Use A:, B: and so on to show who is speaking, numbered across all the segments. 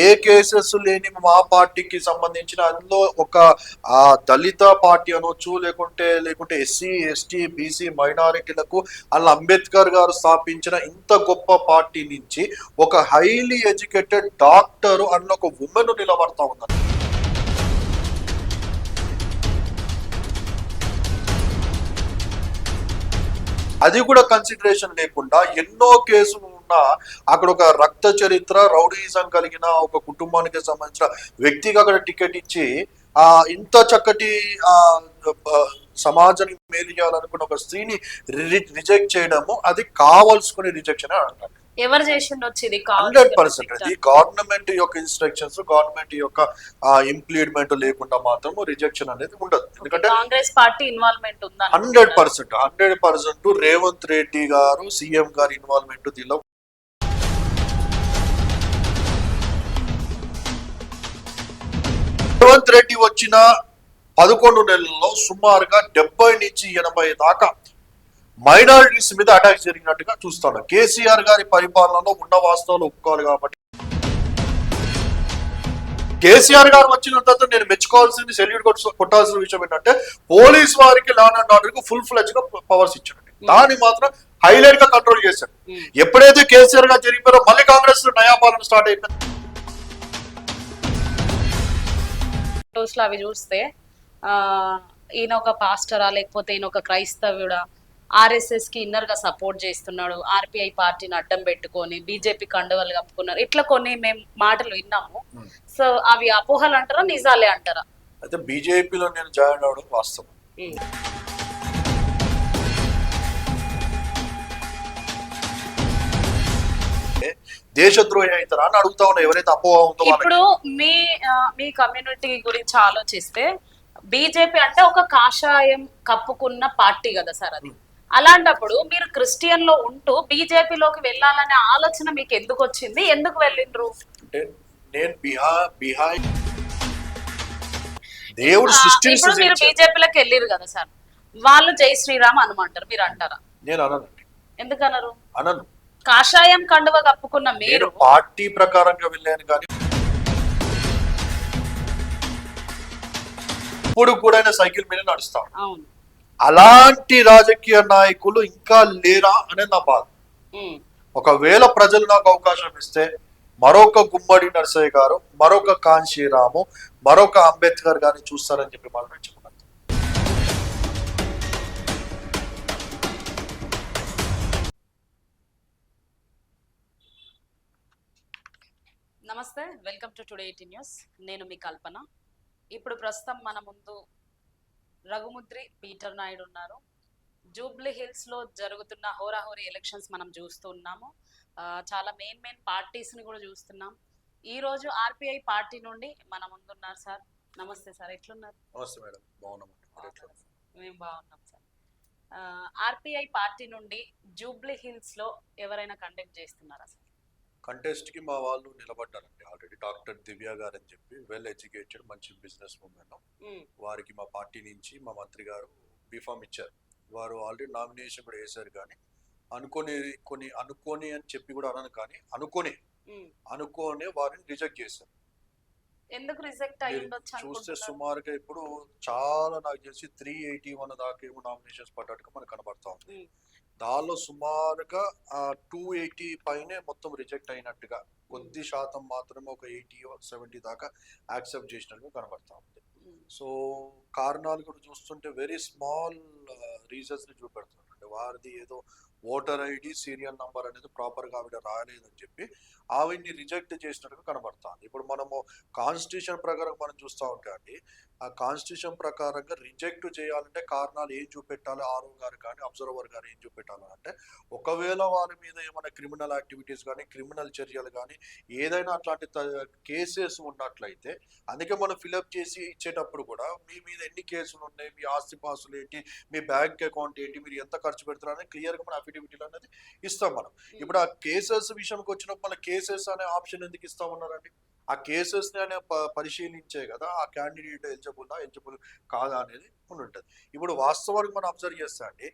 A: ఏ cases లేని మా పార్టీకి సంబంధించిన అందులో ఒక దళిత పార్టీ అనొచ్చు, లేకుంటే ఎస్సీ ఎస్టీ బీసీ మైనారిటీలకు అలా అంబేద్కర్ గారు స్థాపించిన ఇంత గొప్ప పార్టీ నుంచి ఒక హైలీ ఎడ్యుకేటెడ్ డాక్టర్ అన్న ఒక ఉమెన్ నిలబడతా ఉన్నారు. అది కూడా కన్సిడరేషన్ లేకుండా ఎన్నో కేసులు ఉన్నా అక్కడ ఒక రక్త చరిత్ర రౌడీజం కలిగిన ఒక కుటుంబానికి సంబంధించిన వ్యక్తికి అక్కడ టికెట్ ఇచ్చి ఇంత చక్కటి సమాజానికి మేలు చేయాలనుకున్న ఒక స్త్రీని రిజెక్ట్ చేయడము అది కావాల్సుకునే రిజెక్షన్ అంటారు.
B: ఎవరు చేసిండొచ్చు ఇది?
A: 100% ఇది గవర్నమెంట్ యొక్క ఇన్స్ట్రక్షన్స్, గవర్నమెంట్ యొక్క ఇంప్లిమెంట్ లేకుండా మాత్రం రిజెక్షన్ అనేది ఉండదు. ఎందుకంటే
B: కాంగ్రెస్ పార్టీ ఇన్వాల్వ్మెంట్ ఉందా?
A: 100% రేవంత్ రెడ్డి గారు సీఎం గారి ఇన్వాల్వ్మెంట్ దీనిలో. రేవంత్ రెడ్డి వచ్చిన 11 నెలల్లో సుమారుగా 70 నుంచి 80 దాకా మైనారిటీస్ మీద అటాక్ జరిగినట్టుగా చూస్తాను. కేసీఆర్ గారి పరిపాలనలో ఉన్న వాస్తవాలు ఒప్పుకోవాలి కాబట్టి కేసీఆర్ గారు వచ్చిన తర్వాత నేను మెచ్చుకోవాల్సింది, సెల్యూట్ కొట్టాల్సిన విషయం ఏంటంటే పోలీస్ వారికి లా అండ్ ఆర్డర్ కు ఫుల్ ఫ్లెడ్జ్ గా పవర్స్ ఇచ్చాడు. దాన్ని మాత్రం హైలైట్ గా కంట్రోల్ చేశాడు. ఎప్పుడైతే కేసీఆర్ గారు జరిగిపోయారో మళ్ళీ కాంగ్రెస్ నయాపాలన స్టార్ట్ అయిపోయింది.
B: అవి చూస్తే ఈయన ఒక పాస్టరా లేకపోతే ఈయన ఒక క్రైస్తవుడా, ఆర్ఎస్ఎస్ కి ఇన్నర్ గా సపోర్ట్ చేస్తున్నాడు, ఆర్పిఐ పార్టీని అడ్డం పెట్టుకొని బీజేపీ కండువలు కప్పుకున్నారు, ఇట్లా కొన్ని మేము మాటలు విన్నాము. సో అవి అపోహలు అంటారా, నిజాలే అంటారా?
A: అయితే బీజేపీలో నేను జాయిన్ అవడం వాస్తవం. దేశద్రోహి అవుతారా అని అడుగుతా ఉన్నా. ఎవరైతే అపోహ ఉందో
B: ఇప్పుడు మీ కమ్యూనిటీ గురించి ఆలోచిస్తే బీజేపీ అంటే ఒక కాషాయం కప్పుకున్న పార్టీ కదా సార్ అది. అలాంటప్పుడు మీరు క్రిస్టియన్ లో ఉంటూ బీజేపీలోకి వెళ్ళాలనే ఆలోచన మీకు ఎందుకు వచ్చింది? ఎందుకు వెళ్ళిండ్రు?
A: అంటే నేను దేవుడు సృష్టించిన
B: మీరు బీజేపీలోకి వెళ్ళిరు కదా సార్, వాళ్ళు జై శ్రీరామ్ అనమంటారు, మీరు అంటారా?
A: నేను అనను.
B: ఎందుకు అనరు?
A: అనను.
B: కాషాయం కండువ కప్పుకున్న మీరు
A: పార్టీ ప్రకారంగా వెళ్ళాను కానీ ఇప్పుడు కూడా సైకిల్ మీద నడుస్తాను.
B: అవును,
A: అలాంటి రాజకీయ నాయకులు ఇంకా లేరా అనేది నా బాధ. ఒకవేళ ప్రజలు నాకు అవకాశం ఇస్తే మరొక గుమ్మడి నరసయ్య గారు, మరొక కాంశీరాము, మరొక అంబేద్కర్ గారిని చూస్తారని చెప్పి మాత్రం చెప్పుకున్నాను.
B: నమస్తే, వెల్కమ్ టు టుడే 18 న్యూస్. నేను మీ కల్పన. ఇప్పుడు ప్రస్తుతం మన ముందు రఘుముద్రి పీటర్ నాయుడు ఉన్నారు. జూబ్లీ హిల్స్ లో జరుగుతున్న హోరాహోరీ ఎలక్షన్స్ మనం చూస్తున్నాము. చాలా మెయిన్ పార్టీస్ ని కూడా చూస్తున్నాం. ఈ రోజు ఆర్పిఐ పార్టీ నుండి మన ముందున్నారు సార్. నమస్తే సార్, ఎట్లున్నారు?
A: నమస్తే మేడం, బాగున్నాం.
B: మేము బాగున్నాం సార్. ఆర్పిఐ పార్టీ నుండి జూబ్లీ హిల్స్ లో ఎవరైనా కండక్ట్ చేస్తున్నారా సార్?
A: కంటెస్ట్ కి మా వాళ్ళు నిలబడ్డారండి ఆల్రెడీ. డాక్టర్ దివ్య గారు అని చెప్పి వెల్ ఎడ్యుకేటెడ్ మంచి బిజినెస్ ఉమెన్. వారికి మా పార్టీ నుంచి మా మంత్రి గారు బీఫామ్ ఇచ్చారు. వారు ఆల్రెడీ నామినేషన్ కూడా వేశారు. కానీ అనుకోని అని చెప్పి కూడా అనను, కానీ అనుకోనే వారిని రిజెక్ట్ చేశారు.
B: ఎందుకు రిజెక్ట్ అయ్యిండొచ్చు
A: చూస్తే సుమారుగా ఇప్పుడు చాలా నాకు తెలిసి 381 దాకా ఏమో నామినేషన్స్ పడ్డట్టుగా మనకు కనబడతా ఉంది. దానిలో సుమారుగా 280 పైనే మొత్తం రిజెక్ట్ అయినట్టుగా, కొద్ది శాతం మాత్రమే ఒక 80-70 దాకా యాక్సెప్ట్ చేసినట్టుగా కనబడతా ఉంది. సో కారణాలు కూడా చూస్తుంటే వెరీ స్మాల్ రీజన్స్ ని చూపెడుతున్నారు. అంటే వారిది ఏదో ఓటర్ ఐడి సీరియల్ నంబర్ అనేది ప్రాపర్గా ఆవిడ రాలేదని చెప్పి ఆవిడ్ని రిజెక్ట్ చేసినట్టుగా కనబడుతుంది. ఇప్పుడు మనము కాన్స్టిట్యూషన్ ప్రకారం మనం చూస్తూ ఉంటే అండి, ఆ కాన్స్టిట్యూషన్ ప్రకారంగా రిజెక్ట్ చేయాలంటే కారణాలు ఏం చూపెట్టాలి, ఆర్ఓ గారు కానీ అబ్జర్వర్ గారు ఏం చూపెట్టాలి అంటే, ఒకవేళ వారి మీద ఏమైనా క్రిమినల్ యాక్టివిటీస్ కానీ క్రిమినల్ చర్యలు కానీ ఏదైనా అట్లాంటి కేసెస్ ఉన్నట్లయితే, అందుకే మనం ఫిలప్ చేసి ఇచ్చేటప్పుడు కూడా మీ మీద ఎన్ని కేసులు ఉన్నాయి, మీ ఆస్తి పాసులు ఏంటి, మీ బ్యాంక్ అకౌంట్ ఏంటి, మీరు ఎంత ఖర్చు పెడతారు అనేది క్లియర్గా మన అఫిడవిటీలు అనేది ఇస్తాం మనం. ఇప్పుడు ఆ కేసెస్ విషయంకి వచ్చినప్పుడు మన కేసెస్ అనే ఆప్షన్ ఎందుకు ఇస్తామన్నారండి? ఆ కేసెస్ ని పరిశీలించే కదా ఆ క్యాండిడేట్ ఎలిజిబుల్ కాదా అనేది ఉంటుంది. ఇప్పుడు వాస్తవానికి మనం అబ్జర్వ్ చేస్తా అండి,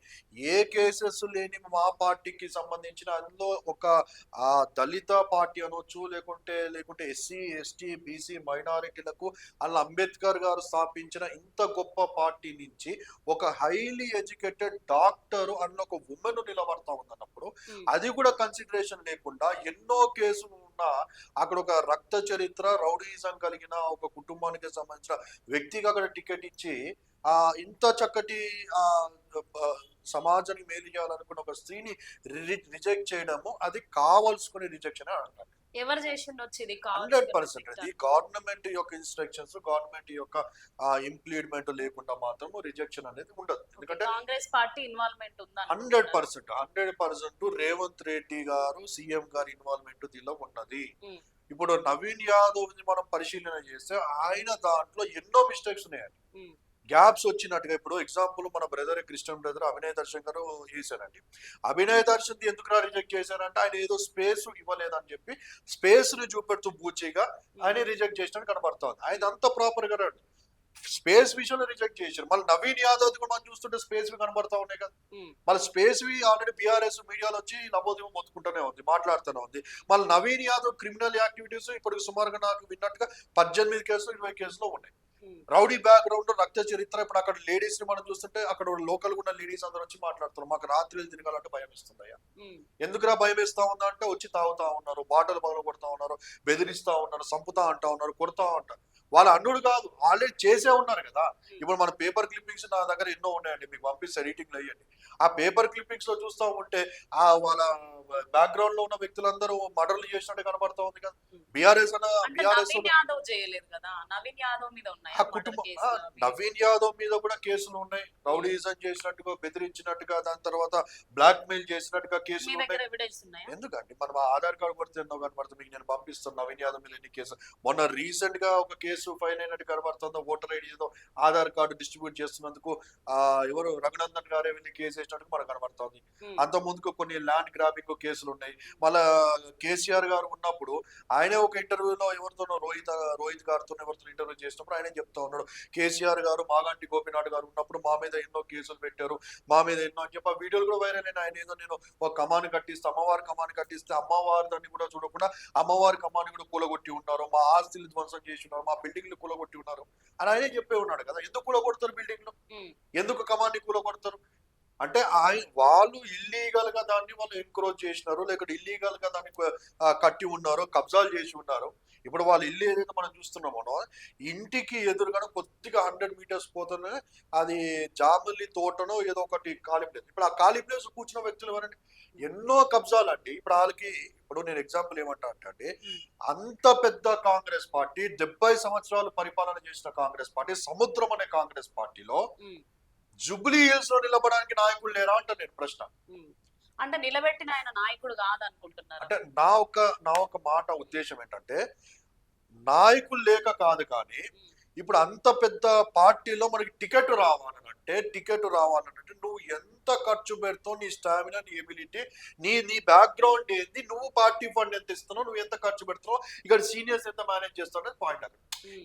A: ఏ కేసెస్ లేని మా పార్టీకి సంబంధించిన అందులో ఒక దళిత పార్టీ అనొచ్చు, లేకుంటే ఎస్సీ ఎస్టీ బీసీ మైనారిటీలకు అలా అంబేద్కర్ గారు స్థాపించిన ఇంత గొప్ప పార్టీ నుంచి ఒక హైలీ ఎడ్యుకేటెడ్ డాక్టర్ అన్న ఒక ఉమెన్ నిలబడతా ఉందన్నప్పుడు అది కూడా కన్సిడరేషన్ లేకుండా ఎన్నో కేసులు ఉన్నా అక్కడ ఒక రక్త చరిత్ర రౌడీజం కలిగిన ఒక కుటుంబానికి సంబంధించిన వ్యక్తికి అక్కడ టికెట్ ఇచ్చి ఇంత చక్కటి ఆ సమాజానికి మేలు చేయాలనుకున్న ఒక స్త్రీని రిజెక్ట్ చేయడము అది కావాల్సుకునే రిజెక్షన్ అంటారు.
B: ఎవరు చేసిండొచ్చు ఇది?
A: 100% ఇది గవర్నమెంట్ యొక్క ఇన్స్ట్రక్షన్స్, గవర్నమెంట్ యొక్క ఇంప్లిమెంట్ లేకుండా మాత్రం రిజెక్షన్ అనేది ఉండదు. ఎందుకంటే
B: కాంగ్రెస్ పార్టీ ఇన్వాల్వ్మెంట్ ఉందా?
A: 100% రేవంత్ రెడ్డి గారు సీఎం గారి ఇన్వాల్వ్మెంట్ దీనిలో ఉన్నది. ఇప్పుడు నవీన్ యాదవ్ ని మనం పరిశీలన చేస్తే ఆయన దాంట్లో ఎన్నో మిస్టేక్స్ ఉన్నాయండి, గ్యాప్స్ వచ్చినట్టుగా. ఇప్పుడు ఎగ్జాంపుల్ మన brother Christian brother Abhinay Darshan గారు చేశారండి. అభినయ్ దర్శన్ ఎందుకు రిజెక్ట్ చేశారంటే ఆయన ఏదో స్పేస్ ఇవ్వలేదని చెప్పి స్పేస్ ని చూపెడుతూ బూచిగా ఆయన రిజెక్ట్ చేసినట్టు కనబడుతోంది. ఆయన అంత ప్రాపర్ గా స్పేస్ విషయంలో రిజెక్ట్ చేశారు. మళ్ళీ నవీన్ యాదవ్ కూడా మనం చూస్తుంటే స్పేస్ వి కనబడతా ఉన్నాయి కదా. మళ్ళీ స్పేస్ వి ఆల్రెడీ బీఆర్ఎస్ మీడియాలో వచ్చి నమోదు మొత్తుకుంటూనే ఉంది, మాట్లాడుతూనే ఉంది. మళ్ళీ నవీన్ యాదవ్ క్రిమినల్ యాక్టివిటీస్ ఇప్పుడు సుమారుగా నాకు విన్నట్టుగా 18 కేసులు 20 కేసులు ఉన్నాయి. రౌడీ బ్యాక్గ్రౌండ్, రక్త చరిత్ర. ఇప్పుడు అక్కడ లేడీస్ ని మనం చూస్తుంటే అక్కడ లోకల్ ఉన్న లేడీస్ అందరూ వచ్చి మాట్లాడుతున్నారు, మాకు రాత్రి తిరగాలంటే భయం ఇస్తుందయ్యా. ఎందుకురా భయం ఇస్తా ఉందా అంటే వచ్చి తాగుతా ఉన్నారు, బాటలు పగల కొడతా ఉన్నారు, బెదిరిస్తా ఉన్నారు, సంపుతా అంటా ఉన్నారు, కొడతా ఉంటారు. వాళ్ళ అన్నుడు కాదు, ఆల్రెడీ చేసే ఉన్నారు కదా. ఇప్పుడు మన పేపర్ క్లిప్పింగ్స్ నా దగ్గర ఎన్నో ఉన్నాయండి, మీకు పంపిస్తే ఎడిటింగ్ అయ్యండి. ఆ పేపర్ క్లిప్పింగ్స్ లో చూస్తా ఉంటే వాళ్ళ బ్యాక్గ్రౌండ్ లో ఉన్న వ్యక్తులందరూ మర్డర్లు చేసినట్టు కనబడతా ఉంది కదా. బీఆర్ఎస్ నవీన్ యాదవ్ మీద కూడా కేసులు ఉన్నాయి, రౌడీజం చేసినట్టుగా, బెదిరించినట్టుగా, దాని తర్వాత బ్లాక్ మెయిల్ చేసినట్టుగా కేసులు ఉన్నాయి. ఎందుకండి మనం ఆధార్ కార్డు కొడితే ఎన్నో కనబడుతుంది, మీకు నేను పంపిస్తాను నవీన్ యాదవ్ మీద ఎన్ని కేసులు. మొన్న రీసెంట్ గా ఒక కేసు ఫైల్ అయినట్టు కనబడుతుందో, ఓటర్ ఐడితో ఆధార్ కార్డు డిస్ట్రిబ్యూట్ చేస్తున్నందుకు ఎవరు రఘునందన్ గారే వెళ్ళి కేసు వేసినట్టు మనకు కనబడుతుంది. అంత ముందుకు కొన్ని ల్యాండ్ గ్రాబింగ్ కేసులు ఉన్నాయి. మళ్ళా కేసీఆర్ గారు ఉన్నప్పుడు ఆయనే ఒక ఇంటర్వ్యూలో ఎవరితోనో రోహిత్ గారితో ఎవరితో ఇంటర్వ్యూ చేసినప్పుడు ఆయన చెప్తా ఉన్నాడు, కేసీఆర్ గారు మాగంటి గోపీనాథ్ గారు ఉన్నప్పుడు మా మీద ఎన్నో కేసులు పెట్టారు, మా మీద ఎన్నో అని చెప్పి ఆ వీడియోలు కూడా వైరల్ అయిన. ఆయన ఏదో నేను ఒక కమాని కట్టిస్తే, అమ్మవారి కమాని కట్టిస్తే అమ్మవారి దాన్ని కూడా చూడకుండా అమ్మవారి కమాని కూడా కూలగొట్టి ఉన్నారు, మా ఆస్తులు ధ్వంసం చేసి ఉన్నారు, మా బిల్డింగ్లు కూలగొట్టి ఉన్నారు అని ఆయనే చెప్పే ఉన్నాడు కదా. ఎందుకు కూలగొడతారు బిల్డింగ్లు, ఎందుకు కమాన్ని కూలగొడతారు అంటే వాళ్ళు ఇల్లీగల్ గా దాన్ని వాళ్ళు ఎంక్రోచ్ చేసినారు, లేకపోతే ఇల్లీగల్ గా దాన్ని కట్టి ఉన్నారు, కబ్జాలు చేసి ఉన్నారు. ఇప్పుడు వాళ్ళు ఇల్లు ఏదైతే మనం చూస్తున్నామో ఇంటికి ఎదురుగానే కొద్దిగా 100 meters పోతేనే అది జాములి తోటనో ఏదో ఒకటి ఖాళీ ప్లేస్. ఇప్పుడు ఆ ఖాళీ ప్లేస్ కూర్చున్న వ్యక్తులు ఎవరండి, ఎన్నో కబ్జాలు అండి. ఇప్పుడు వాళ్ళకి ఇప్పుడు నేను ఎగ్జాంపుల్ ఏమంటా అంటే అంత పెద్ద కాంగ్రెస్ పార్టీ 70 సంవత్సరాలు పరిపాలన చేసిన కాంగ్రెస్ పార్టీ, సముద్రం అనే కాంగ్రెస్ పార్టీలో జూబ్లీ హిల్స్ లో నిలబడడానికి నాయకులు లేరా అంటే నేను ప్రశ్న.
B: అంటే నిలబెట్టిన ఆయన నాయకుడు కాదనుకుంటున్నారు. అంటే
A: నా ఒక మాట ఉద్దేశం ఏంటంటే నాయకులు లేక కాదు, కానీ ఇప్పుడు అంత పెద్ద పార్టీలో మనకి టికెట్ రావాలనంటే నువ్వు ఎంత ఖర్చు పెడతావు, నీ స్టామినా, నీ ఎబిలిటీ, నీ బ్యాక్గ్రౌండ్ ఏంది, నువ్వు పార్టీ ఫండ్ ఎంత ఇస్తున్నావు, నువ్వు ఎంత ఖర్చు పెడుతున్నావు, ఇక్కడ సీనియర్స్ ఎంత మేనేజ్ చేస్తావు అనేది పాయింట్. అక్కడ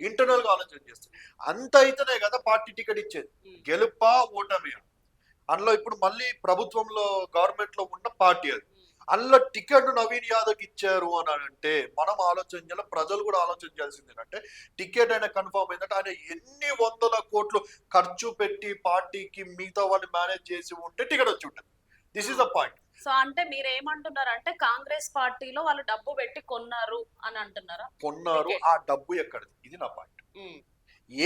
A: ఇంటర్నల్ గా ఆలోచన చేస్తావు. అంత అయితేనే కదా పార్టీ టికెట్ ఇచ్చేది, గెలుపా ఓటమి. అందులో ఇప్పుడు మళ్ళీ ప్రభుత్వంలో గవర్నమెంట్ లో ఉన్న పార్టీ అది, అందులో టికెట్ నవీన్ యాదవ్కి ఇచ్చారు అని అంటే మనం ఆలోచన చేయాలి, ప్రజలు కూడా ఆలోచన చేయాల్సింది ఏంటంటే టికెట్ అయినా కన్ఫర్మ్ అయిందంటే ఆయన ఎన్ని 100 కోట్లు ఖర్చు పెట్టి పార్టీకి మిగతా వాళ్ళు మేనేజ్ చేసి ఉంటే టికెట్ వచ్చి ఉంటుంది. This is the point.
B: So అంటే మీరు ఏమంటున్నారు అంటే కాంగ్రెస్ పార్టీలో వాళ్ళు డబ్బు పెట్టి కొన్నారు అని అంటున్నారా?
A: కొన్నారు, ఆ డబ్బు ఎక్కడిది, ఇది నా పాయింట్.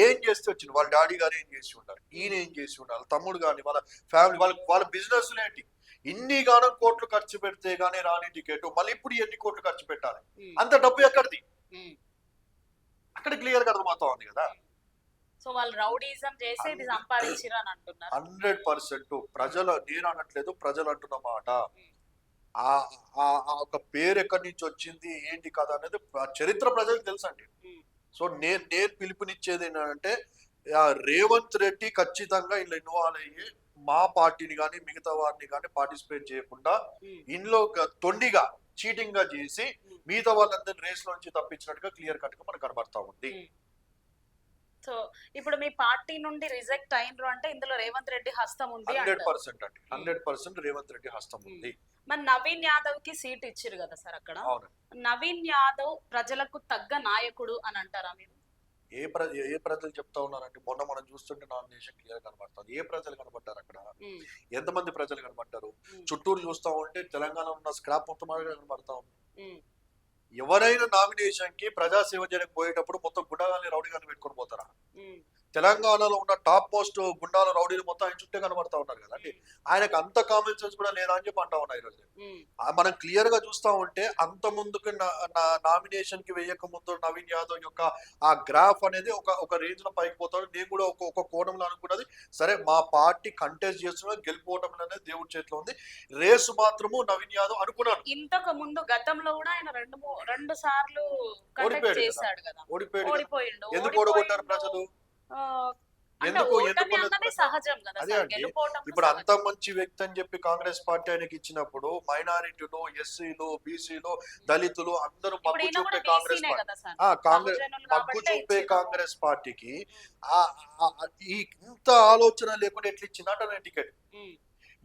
A: ఏం చేస్తే వచ్చింది, వాళ్ళ డాడీ గారు ఏం చేసి ఉంటారు, ఈయన ఏం చేసి ఉండాలి, తమ్ముడు కానీ వాళ్ళ ఫ్యామిలీ వాళ్ళ బిజినెస్ ఏంటి, ఇన్ని గానం కోట్లు ఖర్చు పెడితే గానీ రాని టికెట్, మళ్ళీ ఇప్పుడు ఎన్ని కోట్లు ఖర్చు పెట్టాలి, అంత డబ్బు ఎక్కడిది, అక్కడ క్లియర్ గా అర్థమవుతా ఉంది కదా.
B: సో వాళ్ళు రౌడీజం చేసి ఇది సంపాదించారు అని అంటున్నారు.
A: 100% ప్రజలు, నేను అనట్లేదు, ప్రజలు అంటున్న మాట. ఆ ఒక పేరు ఎక్కడి నుంచి వచ్చింది ఏంటి కదా అనేది చరిత్ర ప్రజలకు తెలుసండి. సో నేను పిలుపునిచ్చేది ఏంటంటే రేవంత్ రెడ్డి ఖచ్చితంగా ఇలా ఇన్వాల్వ్ అయ్యి మా పార్టీని కానీ మిగతా వారిని కానీ పార్టిసిపేట్ చేయకుండా ఇందులో తొండిగా చీటింగ్ గా చేసి మిగతా వాళ్ళందరినీ రేస్ నుంచి తప్పించినట్టుగా క్లియర్ కట్ గా మనకు కనబడతా ఉంది.
B: సో ఇప్పుడు మీ పార్టీ నుండి రిజెక్ట్ అయినరు అంటే ఇందులో రేవంత్ రెడ్డి హస్తం ఉంది
A: 100% అండి, 100% రేవంత్ రెడ్డి హస్తం ఉంది.
B: మరి నవీన్ యాదవ్ కి సీట్ ఇచ్చారు కదా సార్ అక్కడ.
A: అవును.
B: నవీన్ యాదవ్ ప్రజలకు తగ్గ నాయకుడు అని అంటారా మీరు?
A: ఏ ప్రజలు చెప్తా ఉన్నారంటే మొన్న మనం చూస్తుంటే నామినేషన్ క్లియర్ కనబడుతుంది. ఏ ప్రజలు కనబడ్డారు అక్కడ? ఎంతమంది ప్రజలు కనబడ్డారు? చుట్టూరు చూస్తా ఉంటే తెలంగాణలో ఉన్న స్క్రాప్ మొత్తం కనబడతా ఉంది. ఎవరైనా నామినేషన్ కి ప్రజాసేవ చేయడానికి పోయేటప్పుడు మొత్తం గుండాగాని రౌడీగాని పెట్టుకొని పోతారా? తెలంగాణలో ఉన్న టాప్ మోస్ట్ గుండాల రౌడీలు మొత్తం ఆయన చుట్టే కనబడతా ఉన్నారు కదండి. ఆయనకు అంత కామన్ సెన్స్ కూడా లేదా అని చెప్పి అంటా ఉన్నా ఈరోజు. మనం క్లియర్ గా చూస్తా ఉంటే అంత ముందుకు నామినేషన్ కి వేయక ముందు నవీన్ యాదవ్ యొక్క ఆ గ్రాఫ్ అనేది ఒక రేంజ్ లో పైకి పోతాడు. నేను కూడా ఒక కోణంలో అనుకున్నది, సరే మా పార్టీ కంటెస్ట్ చేస్తున్నా, గెలిపోవటం అనేది దేవుడి చేతిలో ఉంది, రేసు మాత్రము నవీన్ యాదవ్ అనుకున్నాను.
B: ఇంతకు ముందు గతంలో కూడా ఆయన రెండు సార్లు చేశాడు కదా, ఓడిపోయాడు.
A: ఎందుకు ఓడగొట్టారు ప్రజలు?
B: సహజం కదా.
A: ఇప్పుడు అంత మంచి వ్యక్తి అని చెప్పి కాంగ్రెస్ పార్టీ ఆయనకి ఇచ్చినప్పుడు మైనారిటీలు, ఎస్సీలు, బీసీలు, దళితులు అందరూ మగ్గు చూపే కాంగ్రెస్ మగ్గు చూపే కాంగ్రెస్ పార్టీకి ఈ ఇంత ఆలోచన లేకుండా ఎట్లా ఇచ్చిందంటే టికెట్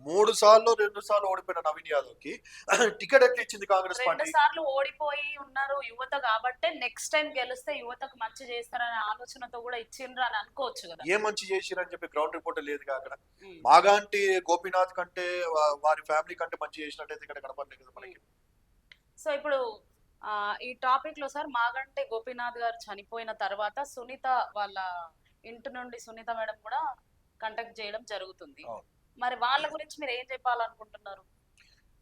A: 3 సార్లు 2 సార్లు ఓడిపోయిన నవీన్ యాదవ్ కి టికెట్ ఎట్లా ఇచ్చింది కాంగ్రెస్ పార్టీ?
B: 2 సార్లు ఓడిపోయి ఉన్నారు యువత కాబట్టి నెక్స్ట్ టైం గెలిస్తే యువతకు మంచి చేస్తారనే ఆలోచనతో కూడా ఇచ్చిండ్రు అని అనుకోవచ్చు కదా.
A: ఏ మంచి చేసిరని చెప్పి గ్రౌండ్ రిపోర్ట్ లేదు అక్కడ. మాగాంటి గోపీనాథ్ కంటే వారి ఫ్యామిలీ కంటే మంచి చేసినట్టయితే ఇక్కడ కనపడలేదు కదా మనకి.
B: సో ఇప్పుడు ఈ టాపిక్ లో సార్ మాగంటి గోపీనాథ్ గారు చనిపోయిన తర్వాత సునీత వాళ్ళ ఇంటి నుండి సునీత మేడం కూడా కంటాక్ట్ చేయడం జరుగుతుంది. మరి వాళ్ళ గురించి మీరు ఏం చెప్పాలనుకుంటున్నారు?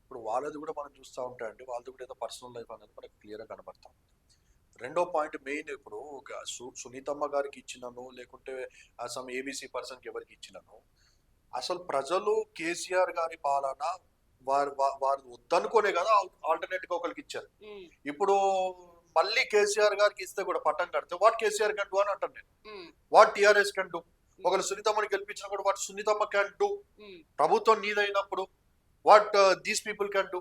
A: ఇప్పుడు వాళ్ళది కూడా మనం చూస్తూ ఉంటే అండి, వాళ్ళది కూడా ఏదో పర్సనల్ లైఫ్ అనేది మనకు క్లియర్ గా కనబడతాం. రెండో పాయింట్ మెయిన్, ఇప్పుడు సునీతమ్మ గారికి ఇచ్చినను లేకుంటే అసలు ఏబీసీ పర్సన్ కి ఎవరికి ఇచ్చినను, అసలు ప్రజలు కేసీఆర్ గారి పాలన వారు వద్దనుకోనే కదా ఆల్టర్నేట్ గా ఒకరికి ఇచ్చారు. ఇప్పుడు మళ్ళీ కేసీఆర్ గారికి ఇస్తే కూడా పట్టం కడితే వాట్ కేసీఆర్ కెన్ డూ అని అంటాను నేను, వాట్ టీఆర్ఎస్ కెన్ డూ. ఒకరు సునీతమ్మని గెలిపించిన కూడా వాట్ సునీతమ్మ క్యాన్ డూ. ప్రభుత్వం నీదైనప్పుడు what these people can do.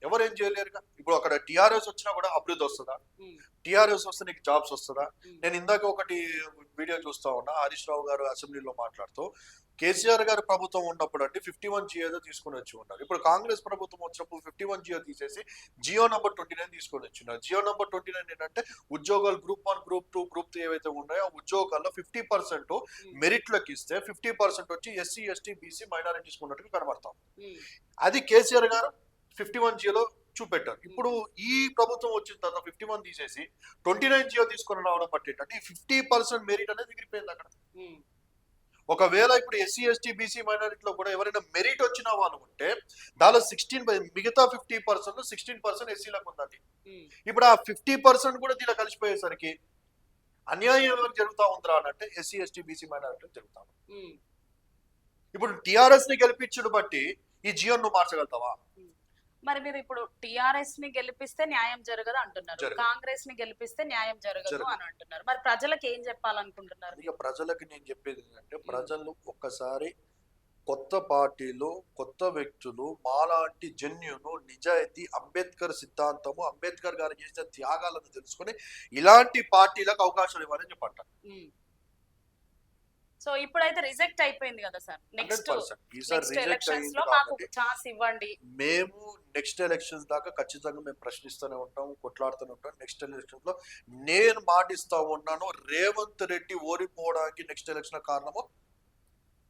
A: ఎవరేం చేయలేరుగా. ఇప్పుడు అక్కడ టీఆర్ఎస్ వచ్చినా కూడా అభివృద్ధి వస్తుందా? టీఆర్ఎస్ వస్తే నీకు జాబ్స్ వస్తుందా? నేను ఇందాక ఒకటి వీడియో చూస్తా ఉన్నా, హరీష్ రావు గారు అసెంబ్లీలో మాట్లాడుతూ కేసీఆర్ గారు ప్రభుత్వం ఉన్నప్పుడు అంటే 51 జియో తీసుకుని వచ్చి ఉన్నారు. ఇప్పుడు కాంగ్రెస్ ప్రభుత్వం వచ్చినప్పుడు 51 జియో తీసేసి జియో నంబర్ 29 తీసుకొని వచ్చిన్నారు. జియో నంబర్ 29 ఏంటంటే ఉద్యోగాలు గ్రూప్ 1, గ్రూప్ 2, గ్రూప్ 3 ఏవైతే ఉన్నాయో ఆ ఉద్యోగాల్లో 50% మెరిట్లకు ఇస్తే 50% వచ్చి ఎస్సీ, ఎస్టీ, బీసీ, మైనారిటీస్ ఉన్నట్టుగా కనబడతాం. అది కేసీఆర్ గారు 51 జియోలో చూపెట్టారు. ఇప్పుడు ఈ ప్రభుత్వం వచ్చిన తర్వాత 51 తీసేసి 29 జియో తీసుకొని రావడం బట్టి అంటే 50% మెరిట్ అనేది ఎగిరిపోయింది అక్కడ. ఒకవేళ ఇప్పుడు ఎస్సీ, ఎస్టీ, బీసీ, మైనారిటీలో కూడా ఎవరైనా మెరిట్ వచ్చిన వాళ్ళు ఉంటే దానిలో 16 మిగతా 50% 16% ఎస్సీలకు ఉందండి. ఇప్పుడు ఆ 50% కూడా దీనిలో కలిసిపోయేసరికి అన్యాయం ఎవరికి జరుగుతా ఉందిరా అంటే ఎస్సీ, ఎస్టీ, బీసీ, మైనారిటీలు జరుగుతాం. ఇప్పుడు టిఆర్ఎస్ ని గెలిపించడం బట్టి ఈ జియోను నువ్వు మార్చగలుగుతావా?
B: మరి మీరు ఇప్పుడు టిఆర్ఎస్ ని గెలిపిస్తే న్యాయం జరగదు అంటున్నారు, కాంగ్రెస్ ని గెలిపిస్తే న్యాయం జరగదు అని అంటున్నారు. మరి ప్రజలకు ఏం చెప్పాలనుకుంటున్నారు?
A: ఇక ప్రజలకు నేను చెప్పేది ఏంటంటే, ప్రజలు ఒక్కసారి కొత్త పార్టీలు, కొత్త వ్యక్తులు, మాలాంటి జెన్యును, నిజాయితీ, అంబేద్కర్ సిద్ధాంతము, అంబేద్కర్ గారు చేసిన త్యాగాలను తెలుసుకుని ఇలాంటి పార్టీలకు అవకాశం ఇవ్వాలని చెప్పంటారు.
B: సో ఇప్పుడైతే రిజెక్ట్ అయిపోయింది కదా సార్, నెక్స్ట్ ఎలక్షన్స్ లో మాకు ఛాన్స్ ఇవ్వండి.
A: మేము నెక్స్ట్ ఎలక్షన్స్ దాకా ఖచ్చితంగా మేము ప్రశ్నిస్తూనే ఉంటాం, కొట్లాడుతూనే ఉంటాం. నెక్స్ట్ ఎలక్షన్స్ లో నేను మాటిస్తా ఉన్నాను, రేవంత్ రెడ్డి ఓడిపోవడానికి నెక్స్ట్ ఎలక్షన్ కారణము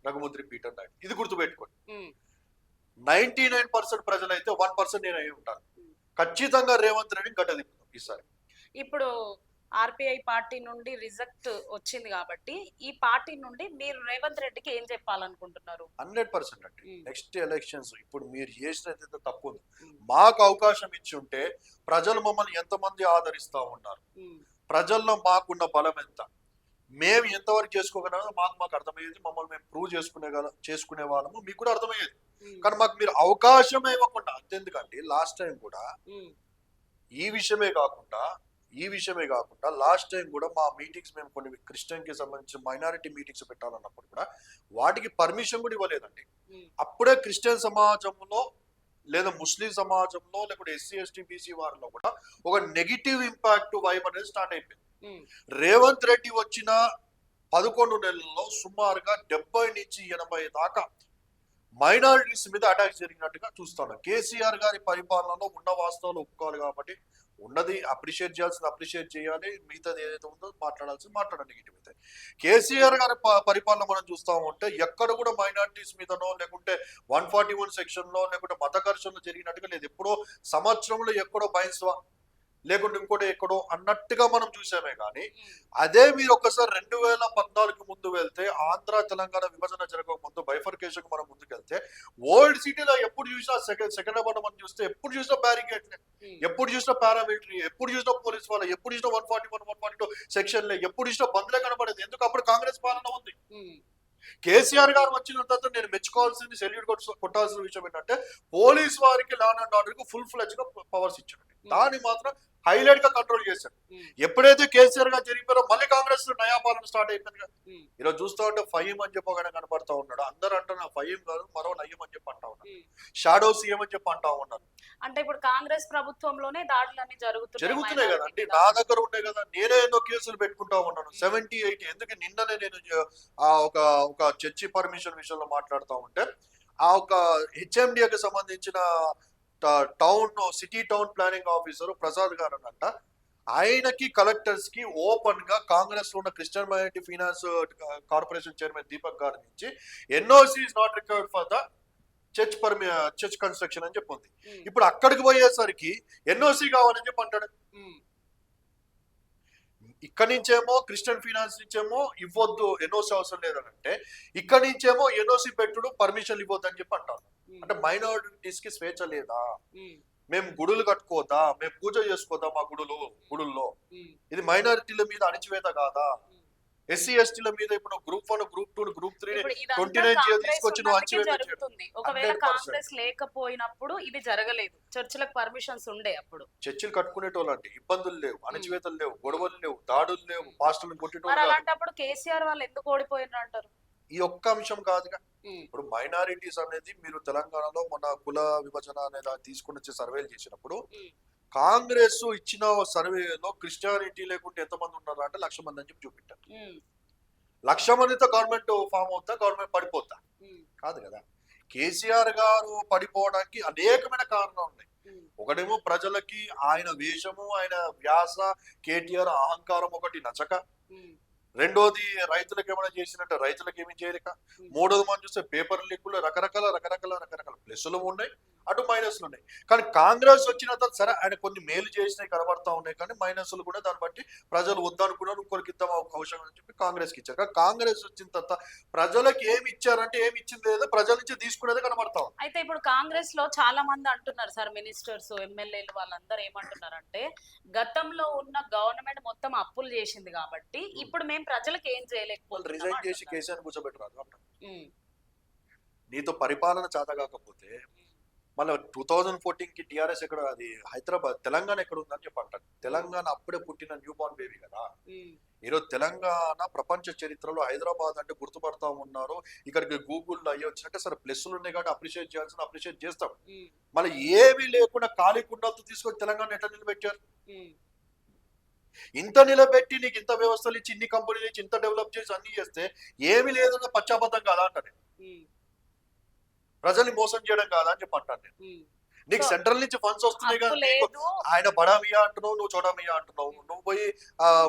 A: రఘుముద్రి పీటర్ నాయుడు. ఇది గుర్తుపెట్టుకోండి. 99% ప్రజలైతే 1% నేను అయి ఉంటాను. ఖచ్చితంగా రేవంత్ రెడ్డిని గడ్డదిప్పుతాం ఈసారి.
B: ఇప్పుడు ఆర్పిఐ పార్టీ నుండి రిజెక్ట్ వచ్చింది కాబట్టి ఈ పార్టీ నుండి మీరు రేవంత్ రెడ్డికి ఏం చెప్పాలనుకుంటున్నారు?
A: 100% అండి. నెక్స్ట్ ఎలక్షన్స్ ఇప్పుడు మీరు చేసినది తప్పు ఉంది. మాకు అవకాశం ఇచ్చి ఉంటే ప్రజలు మమ్మల్ని ఎంతమంది ఆదరిస్తా ఉన్నారు, ప్రజల్లో మాకున్న బలం ఎంత, మేము ఎంతవరకు చేసుకోగలమో మాకు అర్థమయ్యేది. మమ్మల్ని మేము ప్రూవ్ చేసుకునే వాళ్ళము, మీకు కూడా అర్థమయ్యేది. కానీ మాకు మీరు అవకాశం ఇవ్వకుండా అంతెందుకంటే లాస్ట్ టైం కూడా ఈ విషయమే కాకుండా లాస్ట్ టైం కూడా మా మీటింగ్స్ మేము కొన్ని క్రిస్టియన్ కి సంబంధించిన మైనారిటీ మీటింగ్స్ పెట్టాలన్నప్పుడు కూడా వాటికి పర్మిషన్ కూడా ఇవ్వలేదండి. అప్పుడే క్రిస్టియన్ సమాజంలో లేదా ముస్లిం సమాజంలో లేకుంటే ఎస్సీ ఎస్టీ బీసీ వారిలో కూడా ఒక నెగిటివ్ ఇంపాక్ట్ వైబ్ అనేది స్టార్ట్ అయిపోయింది. రేవంత్ రెడ్డి వచ్చిన 11 నెలల్లో సుమారుగా 70 నుంచి 80 దాకా మైనారిటీస్ మీద అటాక్ జరిగినట్టుగా చూస్తాను. కేసీఆర్ గారి పరిపాలనలో ఉన్న వాస్తవాలు ఒప్పుకోవాలి కాబట్టి ఉన్నది అప్రిషియేట్ చేయాల్సింది అప్రిషియేట్ చేయాలి, మిగతాది ఏదైతే ఉందో మాట్లాడాల్సింది మాట్లాడాలి. నెగిటివ్ అయితే కేసీఆర్ గారి పరిపాలన మనం చూస్తా ఉంటే ఎక్కడ కూడా మైనారిటీస్ మీదనో లేకుంటే 141 సెక్షన్ లో లేకుంటే మత ఘర్షణలు జరిగినట్టుగా లేదు. ఎప్పుడో సంవత్సరంలో ఎక్కడో బైన్స్వా లేకుంటే ఇంకోటి ఎక్కడో అన్నట్టుగా మనం చూసామే. కానీ అదే మీరు ఒకసారి 2014 ముందు వెళ్తే, ఆంధ్ర తెలంగాణ విభజన జరగక ముందు బైఫర్కేషన్ మనం ముందుకెళ్తే, ఓల్డ్ సిటీలో ఎప్పుడు చూసినా సెకండ్ మనం చూస్తే ఎప్పుడు చూసినా బ్యారికేడ్లే, ఎప్పుడు చూసినా పారామిలిటరీ, ఎప్పుడు చూసినా పోలీస్ వాళ్ళ, ఎప్పుడు చూసినా 141 142 సెక్షన్లే, ఎప్పుడు చూసినా బంద్లే కనబడేది. ఎందుకు? అప్పుడు కాంగ్రెస్ పాలన ఉంది. కేసీఆర్ గారు వచ్చిన తర్వాత నేను మెచ్చుకోవాల్సింది, సెల్యూట్ కొట్టాల్సిన విషయం ఏంటంటే పోలీస్ వారికి లా అండ్ ఆర్డర్ కు ఫుల్ ఫ్లెజ్ గా పవర్స్ ఇచ్చాడు. దాన్ని మాత్రం హైలైట్ గా కంట్రోల్ చేశాడు. ఎప్పుడైతే కేసీఆర్ గారు జరిగిపోయారో మళ్ళీ కాంగ్రెస్ నయాపాలన స్టార్ట్ అయిపోయింది. ఇలా చూస్తూ ఉంటే ఫహీం అని చెప్పగానే కనపడతా ఉన్నాడు. అందరూ అంటున్నా ఫహీం కాదు మరో నయ్యం అని చెప్పి అంటా ఉన్నారు, షాడో సీఎం అని చెప్పి అంటా ఉన్నారు.
B: అంటే ఇప్పుడు కాంగ్రెస్ ప్రభుత్వంలోనే దాడులన్నీ
A: జరుగుతున్నాయి కదా అండి. నా దగ్గర ఉండే కదా, నేనే ఎన్నో కేసులు పెట్టుకుంటా ఉన్నాను. 70-80 ఎందుకు నిన్ననే నేను ఒక చర్చి పర్మిషన్ విషయంలో మాట్లాడుతూ ఉంటే, ఆ ఒక హెచ్ఎండిఏకి సంబంధించిన city town planning officer Prasad గారు అనంట, ఆయనకి కలెక్టర్స్ కి ఓపెన్ గా కాంగ్రెస్ లో ఉన్న Christian minority finance corporation chairman Deepak గారి నుంచి NOC is not required for the church construction అని చెప్పి ఉంది. ఇప్పుడు అక్కడికి పోయేసరికి ఎన్ఓసి కావాలని చెప్పి అంటాడు. ఇక్కడి నుంచేమో క్రిస్టియన్ ఫైనాన్స్ నుంచేమో ఇవ్వద్దు, ఎన్ఓసి అవసరం లేదనంటే, ఇక్కడి నుంచేమో ఎన్ఓసి పెట్టుడు పర్మిషన్ ఇవ్వద్దు అని చెప్పి అంటారు. అంటే మైనారిటీస్ కి స్వేచ్ఛ లేదా? మేము గుడులు కట్టుకోదా, మేము పూజ చేసుకోదా మా గుడుల్లో? ఇది మైనారిటీల మీద అణిచివేత కాదా? ఎస్సీ ఎస్టీల మీద ఇప్పుడు గ్రూప్ 1 గ్రూప్ 2 గ్రూప్ 3 29 తీసుకొచ్చి నువ్వు అణిచివేత
B: జరుగుతుంది. ఒకవేళ కాంగ్రెస్ లేకపోయినప్పుడు ఇది జరగలేదు, చర్చిలకు పర్మిషన్స్ ఉండే. అప్పుడు
A: చర్చిలు కట్టుకునేటోళ్ళు అంటే ఇబ్బందులు లేవు, అణచివేతలు లేవు, గొడవలు లేవు, దాడులు లేవు, పాస్టర్లు కొట్టేటోళ్ళు.
B: అలాంటప్పుడు కేసీఆర్ వాళ్ళు ఎందుకు ఓడిపోయినారు అంటారు?
A: ఈ ఒక్క అంశం కాదుగా. ఇప్పుడు మైనారిటీస్ అనేది మీరు తెలంగాణలో మన కుల విభజన అనేది తీసుకుని వచ్చి సర్వేలు చేసినప్పుడు కాంగ్రెస్ ఇచ్చిన సర్వేలో క్రిస్టియానిటీ లేకుంటే ఎంతమంది ఉన్నారు అంటే 1,00,000 మంది అని చెప్పి చూపెట్టారు. 1,00,000 మందితో గవర్నమెంట్ ఫామ్ అవుతా, గవర్నమెంట్ పడిపోతా? కాదు కదా. కేసీఆర్ గారు పడిపోవడానికి అనేకమైన కారణాలు ఉన్నాయి. ఒకటేమో ప్రజలకి ఆయన వేషము, ఆయన వ్యాస, కేటీఆర్ అహంకారం ఒకటి నచ్చక, రెండోది రైతులకు ఏమైనా చేసినట్టు రైతులకు ఏమి చేయలేక, మూడోది మనం చూస్తే పేపర్ లీకులు రకరకాల ప్లస్లు ఉన్నాయి, అటు మైనస్లు ఉన్నాయి. కానీ కాంగ్రెస్ వచ్చిన తర్వాత సరే ఆయన కొన్ని మేలు చేసినాయి కనబడతా ఉన్నాయి, కానీ మైనస్లు కూడా దాన్ని బట్టి ప్రజలు వద్దనుకున్నారు, ఇంకొకరికి ఇద్దాం అవకాశం అని చెప్పి కాంగ్రెస్కి ఇచ్చారు. కానీ కాంగ్రెస్ వచ్చిన తర్వాత ప్రజలకు ఏమి ఇచ్చారంటే ఏమి ఇచ్చింది లేదో ప్రజల నుంచి తీసుకునేదే కనబడతాం.
B: అయితే ఇప్పుడు కాంగ్రెస్ లో చాలా మంది అంటున్నారు సార్, మినిస్టర్స్ ఎమ్మెల్యేలు వాళ్ళందరూ ఏమంటున్నారంటే, గతంలో ఉన్న గవర్నమెంట్ మొత్తం అప్పులు చేసింది కాబట్టి ఇప్పుడు మేము ప్రజలకు ఏం చేయలేకపోతే
A: రిజైన్ చేసి కేసీఆర్ కూర్చోబెట్టరాదు అంట. నీతో పరిపాలన చేత కాకపోతే మళ్ళీ 2014 టీఆర్ఎస్ ఎక్కడ, అది హైదరాబాద్ తెలంగాణ ఎక్కడ ఉందని చెప్పి అంటారు. తెలంగాణ అప్పుడే పుట్టిన న్యూ బార్న్ బేబీ కదా. ఈరోజు తెలంగాణ ప్రపంచ చరిత్రలో హైదరాబాద్ అంటే గుర్తుపడతా ఉన్నారు. ఇక్కడికి గూగుల్లో అయ్యి వచ్చినట్టే సరే ప్లస్లు ఉన్నాయి కాబట్టి అప్రిషియేట్ చేయాల్సిన అప్రిషియేట్ చేస్తాం. మళ్ళీ ఏమీ లేకుండా ఖాళీ కుండలతో తీసుకొని తెలంగాణ ఎట్లా నిలబెట్టారు? ఇంత నిలబెట్టి నీకు ఇంత వ్యవస్థలు ఇచ్చి, ఇన్ని కంపెనీలు ఇచ్చి, ఇంత డెవలప్ చేసి అన్ని చేస్తే ఏమి లేదన్న పశ్చాపతం కాదా అంటారు. ప్రజల్ని మోసం చేయడం కాదా అని చెప్పి అంటాను నేను. నీకు సెంట్రల్ నుంచి ఫండ్స్ వస్తున్నాయి కదా, ఆయన బడామియా అంటున్నావు, నువ్వు చోడామియా అంటున్నావు. నువ్వు పోయి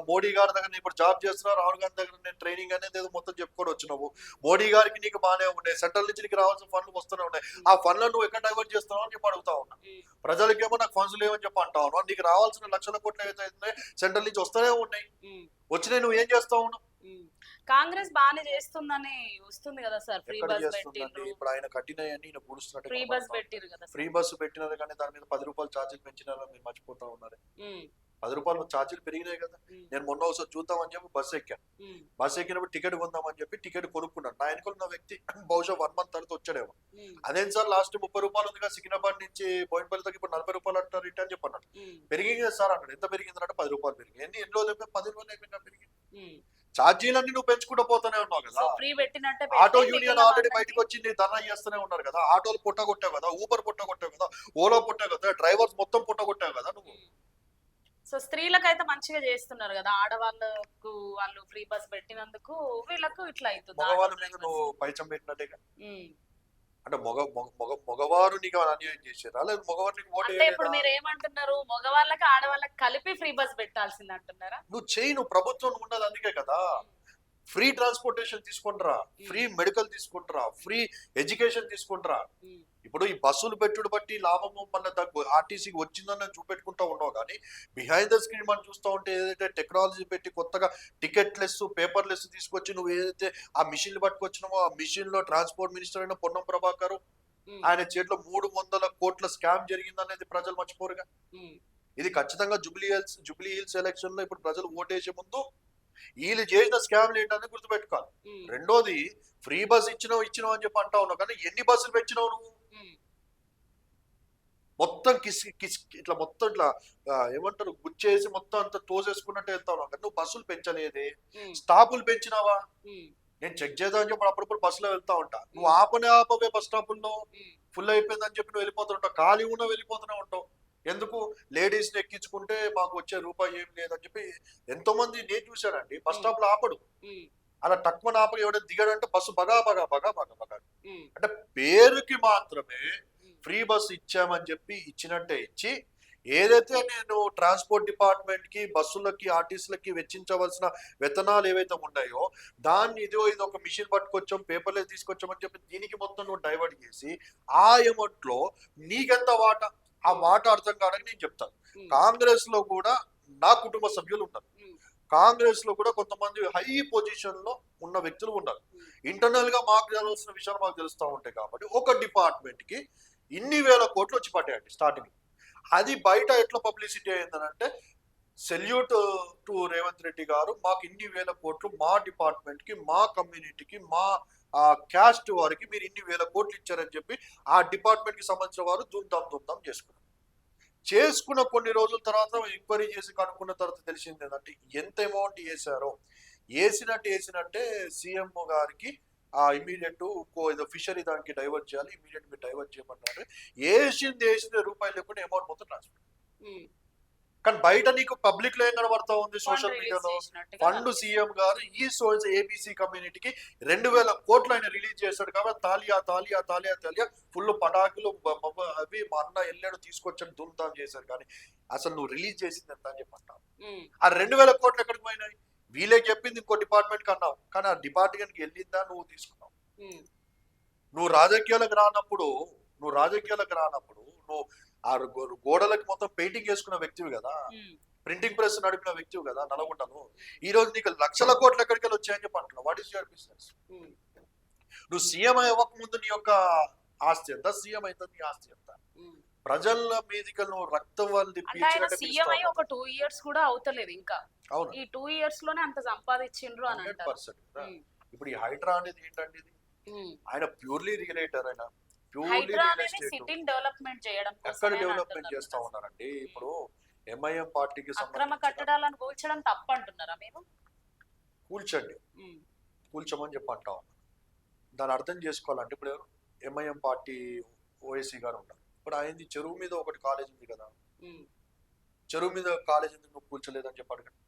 A: మోడీ గారి దగ్గర ఇప్పుడు జాబ్ చేస్తున్నావు, రాహుల్ గాంధీ దగ్గర నేను ట్రైనింగ్ అనేది ఏదో మొత్తం చెప్పుకొని వచ్చినావు. మోడీ గారికి నీకు బాగానే ఉన్నాయి, సెంట్రల్ నుంచి నీకు రావాల్సిన ఫండ్లు వస్తూనే ఉన్నాయి. ఆ ఫండ్లను నువ్వు ఎక్కడ డైవర్ట్ చేస్తున్నావు అని చెప్పి అడుగుతా ఉన్నా. ప్రజలకేమో నాకు ఫండ్స్ లేవని చెప్పి అంటా ఉన్నావు. నీకు రావాల్సిన 1,00,000 కోట్లు ఏదైతే సెంట్రల్ నుంచి వస్తూనే ఉన్నాయి, వచ్చినాయి, నువ్వు ఏం చేస్తా ఉన్నావు?
B: కాంగ్రెస్ బాగానే చేస్తుందని వస్తుంది కదా సార్. ఫ్రీ బస్
A: పెట్టిండ్రు, ఇప్పుడు ఆయన కట్టినయని పూడుస్తున్నట్టు
B: ఫ్రీ బస్ పెట్టిరు కదా.
A: ఫ్రీ బస్సు పెట్టినారు కానీ దాని మీద 10 రూపాయలు ఛార్జీలు పెంచినారని మీరు మర్చిపోతా ఉన్నారు. 10 రూపాయలు ఛార్జీలు పెరిగినాయి కదా. నేను మొన్న ఒకసారి చూద్దామని చెప్పి బస్సు ఎక్కాను. బస్సు ఎక్కినప్పుడు టికెట్ కొందామని చెప్పి టికెట్ కొనుక్కున్నాను. నా వెనుకలు ఉన్న వ్యక్తి బహుశా 1 మంత్ తర్వాత వచ్చాడేమో. అదేం సార్ లాస్ట్ 30 రూపాయలు ఉంది కదా సికింద్రాబాద్ నుంచి బోయినపల్లికి, ఇప్పుడు 40 రూపాయలు అంటారు రిటర్న్ చెప్పన్నాడు. పెరిగింది సార్ అన్నాడు. ఎంత పెరిగింది అంటే 10 రూపాయలు పెరిగింది. ఎన్ని రోజులు 10 రోజులు అయిపోయినా పెరిగింది. ఛార్జీలన్నీ నువ్వు పెంచుకుంటూ పోతూనే ఉన్నావు కదా.
B: సో ఫ్రీ పెట్టినట్టే
A: ఆటో
B: పెట్టి
A: యూనియన్
B: మిగిలిన
A: ఆల్రెడీ
B: వాళ్ళకి
A: బయటకు వచ్చి నీ ధర్నా చేస్తూనే ఉన్నారు కదా. ఆటోలు పుట్టగొట్టావు కదా, ఊబర్ పుట్టగొట్టావు కదా, ఓలా పుట్టావు కదా, డ్రైవర్స్ మొత్తం పుట్టగొట్టావు కదా నువ్వు.
B: సో స్త్రీలకైతే మంచిగా చేస్తున్నారు కదా, ఆడవాళ్ళకు వాళ్ళు ఫ్రీ బస్ పెట్టినందుకు వీళ్ళకు ఇట్లా అవుతుంది.
A: మగవాళ్ళ మీద నువ్వు పైచం పెట్టినట్టుగా. అంటే మగవారు నీకు అన్యాయం చేశారా, లేదు మగవారు నీకు ఓటు
B: అంటే ఇప్పుడు మీరు ఏమంటున్నారు, మగవాళ్ళకి ఆడవాళ్ళకి కలిపి ఫ్రీ బస్ పెట్టాల్సింది అంటున్నారా?
A: నువ్వు చేయి, నువ్వు ప్రభుత్వం ఉన్నది అందుకే కదా. ఫ్రీ ట్రాన్స్పోర్టేషన్ తీసుకుంటారా, ఫ్రీ మెడికల్ తీసుకుంటారా, ఫ్రీ ఎడ్యుకేషన్ తీసుకుంటారా. ఇప్పుడు ఈ బస్సులు పెట్టుడు బట్టి లాభము మళ్ళీ ఆర్టీసీకి వచ్చిందని చూపెట్టుకుంటా ఉన్నావు, కానీ బిహైండ్ ద స్క్రీన్ మనం చూస్తూ ఉంటే ఏదైతే టెక్నాలజీ పెట్టి కొత్తగా టికెట్లెస్ పేపర్లెస్ తీసుకొచ్చి నువ్వు ఏదైతే ఆ మిషన్లు పట్టుకొచ్చినావో, ఆ మిషన్ లో ట్రాన్స్పోర్ట్ మినిస్టర్ అయిన పొన్నం ప్రభాకర్ ఆయన చేతిలో 300 కోట్ల స్కామ్ జరిగిందనేది ప్రజలు మర్చిపోరుగా. ఇది ఖచ్చితంగా జూబ్లీ హిల్స్ ఎలక్షన్ లో ఇప్పుడు ప్రజలు ఓటేసే ముందు వీళ్ళు చేసిన స్కామ్లు ఏంటని గుర్తుపెట్టుకోవాలి. రెండోది, ఫ్రీ బస్ ఇచ్చినావు అని చెప్పి అంటా ఉన్నావు, కానీ ఎన్ని బస్సులు పెంచినావు నువ్వు? మొత్తం ఇట్లా మొత్తం ఇట్లా ఏమంటారు గుచ్చేసి మొత్తం అంత తోసేసుకున్నట్టు వెళ్తా ఉన్నావు, కానీ నువ్వు బస్సులు పెంచలేదే. స్టాపులు పెంచినావా? నేను చెక్ చేద్దామని చెప్పి అప్పుడప్పుడు బస్సులో వెళ్తా ఉంటా, నువ్వు ఆపవే బస్ స్టాపుల్లో ఫుల్ అయిపోయిందని చెప్పి నువ్వు వెళ్ళిపోతూ ఉంటావు, ఖాళీ ఉన్న వెళ్ళిపోతూనే ఉంటావు. ఎందుకు? లేడీస్ ని ఎక్కించుకుంటే మాకు వచ్చే రూపాయి ఏం లేదని చెప్పి ఎంతో మంది నేను చూశానండి. బస్ స్టాప్ లో ఆపడు, అలా తక్కువ ఆపక ఎవడైనా దిగాడంటే బస్సు బగా అంటే పేరుకి మాత్రమే ఫ్రీ బస్ ఇచ్చామని చెప్పి ఇచ్చినట్టే ఇచ్చి, ఏదైతే నేను ట్రాన్స్పోర్ట్ డిపార్ట్మెంట్ కి, బస్సులకి, ఆర్టీసీలకి వెచ్చించవలసిన వేతనాలు ఏవైతే ఉన్నాయో దాన్ని ఇది ఒక మిషన్ పట్టుకొచ్చాం, పేపర్లే తీసుకొచ్చామని చెప్పి దీనికి మొత్తం నువ్వు డైవర్ట్ చేసి ఆ అమౌంట్ లో నీకెంత వాటా, ఆ మాట అర్థం కాదని నేను చెప్తాను. కాంగ్రెస్ లో కూడా నా కుటుంబ సభ్యులు ఉన్నారు, కాంగ్రెస్ లో కూడా కొంతమంది హై పొజిషన్ లో ఉన్న వ్యక్తులు ఉన్నారు. ఇంటర్నల్ గా మాకు తెలియాల్సిన విషయాలు మాకు తెలుస్తూ ఉంటాయి. కాబట్టి ఒక డిపార్ట్మెంట్ కి ఇన్ని వేల కోట్లు వచ్చి పడ్డాయండి స్టార్టింగ్. అది బయట ఎట్లా పబ్లిసిటీ అయిందనంటే, సెల్యూట్ టు రేవంత్ రెడ్డి గారు, మాకు ఇన్ని వేల కోట్లు మా డిపార్ట్మెంట్ కి, మా కమ్యూనిటీకి, మా క్యాస్ట్ వారికి మీరు ఇన్ని వేల కోట్లు ఇచ్చారని చెప్పి ఆ డిపార్ట్మెంట్ కి సంబంధించిన వారు దుమ్దాం చేసుకున్న కొన్ని రోజుల తర్వాత ఎంక్వైరీ చేసి కనుక్కున్న తర్వాత తెలిసింది ఏంటంటే, ఎంత అమౌంట్ వేసారో వేసినట్టే సీఎం గారికి ఇమీడియట్ ఏదో ఫిషరీ దానికి డైవర్ట్ చేయాలి, ఇమీడియట్ మీరు డైవర్ట్ చేయమన్నారు. వేసింది రూపాయలు లేకుండా అమౌంట్ మొత్తం ట్రాన్స్ఫర్. కానీ బయట నీకు పబ్లిక్ లో ఏం కనబడతా ఉంది, సోషల్ మీడియాలో ఫండ్ సీఎం గారు ఈ ఏబీసీ కమ్యూనిటీకి 2000 కోట్లు ఆయన రిలీజ్ చేశాడు. కాబట్టి తాలియా ఫుల్ పటాకులు అవి మా అన్న వెళ్ళాడు తీసుకొచ్చాడు దుమ్దాం చేశారు. కానీ అసలు నువ్వు రిలీజ్ చేసింది ఎంత అని చెప్పంటావు. ఆ 2000 కోట్లు ఎక్కడికి పోయినాయి? వీళ్ళే చెప్పింది ఇంకో డిపార్ట్మెంట్ కి అన్నావు, కానీ ఆ డిపార్ట్మెంట్ కి వెళ్ళిందా నువ్వు తీసుకున్నావు. నువ్వు రాజకీయాలకు రానప్పుడు నువ్వు ఆ గోడలకు మొత్తం పెయింటింగ్ వేసుకున్న వ్యక్తివి కదా, ప్రింటింగ్ ప్రెస్ నడిపిన వ్యక్తివి కదా నల్గొండను. ఈ రోజు నీకు లక్షల కోట్లు ఎక్కడికి వెళ్ళి వచ్చాయని చెప్పి అంటున్నావు. What is your business? నువ్వు సీఎం అవ్వక ముందు నీ యొక్క ఆస్తి ఎంత, సీఎం అయితే నీ ఆస్తి ఎంత? ప్రజల మీదకి నువ్వు రక్తం వాళ్ళు
B: సీఎం అయ్యి ఒక 2 years కూడా అవుతలేదు ఇంకా. అవును, ఈ 2 years లోనే అంత సంపాదించిండ్రు అని అంటారు.
A: 100%. ఇప్పుడు ఈ హైడ్రా అనేది ఏంటండి? ఇది ఆయన ప్యూర్లీ రియలేటర్, ఆయన
B: సిటీని డెవలప్మెంట్ చేయడం
A: ఎక్కడ డెవలప్మెంట్ చేస్తా ఉన్నారండి. ఇప్పుడు ఎంఐఎం పార్టీకి
B: అక్రమ కట్టడాలను కూల్చడం తప్పు అంటున్నారా మీరు?
A: కూల్చమని చెప్పి అంటా ఉన్నారు. దాన్ని అర్థం చేసుకోవాలంటే, ఇప్పుడు ఎంఐఎం పార్టీ ఓఎస్సీ గారు ఉన్నారు. ఇప్పుడు ఆయనది చెరువు మీద ఒకటి కాలేజ్ ఉంది కదా, చెరువు మీద కాలేజ్ ఎందుకు నువ్వు కూల్చలేదని చెప్పి అడగండి.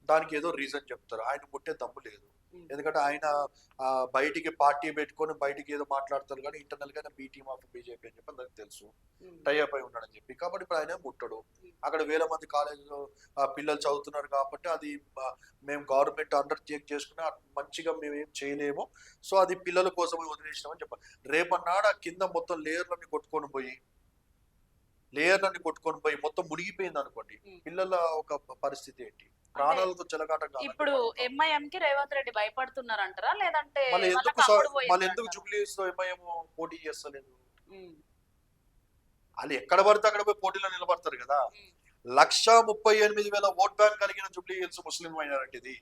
A: దానికి ఏదో రీజన్ చెప్తారు. ఆయన ముట్టే దమ్ము లేదు, ఎందుకంటే ఆయన బయటికి పార్టీ పెట్టుకొని బయటికి ఏదో మాట్లాడతారు, కానీ ఇంటర్నల్ గా బీ టీమ్ ఆఫ్ బీజేపీ అని చెప్పి అందరికి తెలుసు, టైఅప్ అయి ఉన్నాడని చెప్పి. కాబట్టి ఇప్పుడు ఆయన ముట్టడు. అక్కడ 1000 మంది కాలేజీలో పిల్లలు చదువుతున్నారు కాబట్టి అది మేము గవర్నమెంట్ అండర్టేక్ చేసుకుని మంచిగా మేము ఏం చేయలేము, సో అది పిల్లల కోసమే వదిలేసినామని చెప్పాలి. రేపన్నాడు ఆ కింద మొత్తం లేయర్లన్నీ కొట్టుకొని పోయి మొత్తం మునిగిపోయింది అనుకోండి, పిల్లల ఒక పరిస్థితి ఏంటి? ప్రాణాలతో చెలగాటం.
B: ఇప్పుడు ఎంఐఎం కి రేవంత్ రెడ్డి భయపడుతున్నారు అంటారా, లేదంటే
A: మళ్ళీ ఎందుకు జూబ్లీస్ లో ఎంఐఎం పోటీ చేస్తలేదు? వాళ్ళు ఎక్కడ పడితే అక్కడ పోయి పోటీలో నిలబడతారు కదా. 138,000 ఓట్ బ్యాంక్ కలిగిన జూబ్లీ హిల్స్ ముస్లిం మైనారిటీది.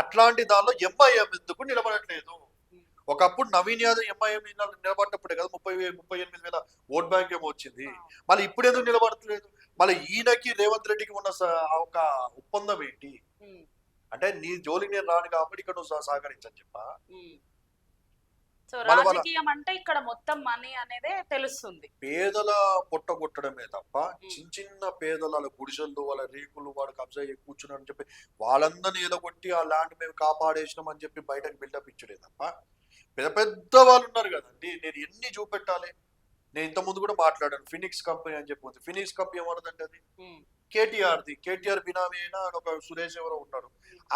A: అట్లాంటి దానిలో ఎంఐఎం ఎందుకు నిలబడట్లేదు? ఒకప్పుడు నవీన్ యాదవ్ ఎంఐఎం నిలబడ్డప్పుడే కదా 38,000 ఓట్ బ్యాంక్ ఏమో వచ్చింది. మళ్ళీ ఇప్పుడు ఎందుకు నిలబడట్లేదు? మళ్ళీ ఈయనకి రేవంత్ రెడ్డికి ఉన్న ఒక ఒప్పందం ఏంటి అంటే నీ జోలికి నేను రాను కాబట్టి ఇక్కడ నువ్వు సహకరించని చెప్పా.
B: సో
A: మన వాళ్ళ
B: రాజకీయం అంటే ఇక్కడ మొత్తం మనీ అనేదే తెలుస్తుంది.
A: పేదల పొట్టగొట్టడమే తప్ప చిన్న చిన్న పేదల వాళ్ళ గుడిసెలు వాళ్ళ రేకులు వాడు కబ్జా చేసి కూర్చున్నారని చెప్పి వాళ్ళందరినీ ఎలగొట్టి ఆ ల్యాండ్ మేము కాపాడేసినాం అని చెప్పి బయటకు బిల్డప్ ఇచ్చుడే తప్ప పెద్ద పెద్ద వాళ్ళు ఉన్నారు కదండి. నేను ఎన్ని చూపెట్టాలి? నేను ఇంత ముందు కూడా మాట్లాడాను ఫినిక్స్ కంపెనీ అని చెప్పి. ఫినిక్స్ కంపెనీ ఏమన్నదండి అది కేటీఆర్ది. కేటీఆర్ బినామీ అయినా ఒక సురేష్ ఎవరో ఉన్నారు,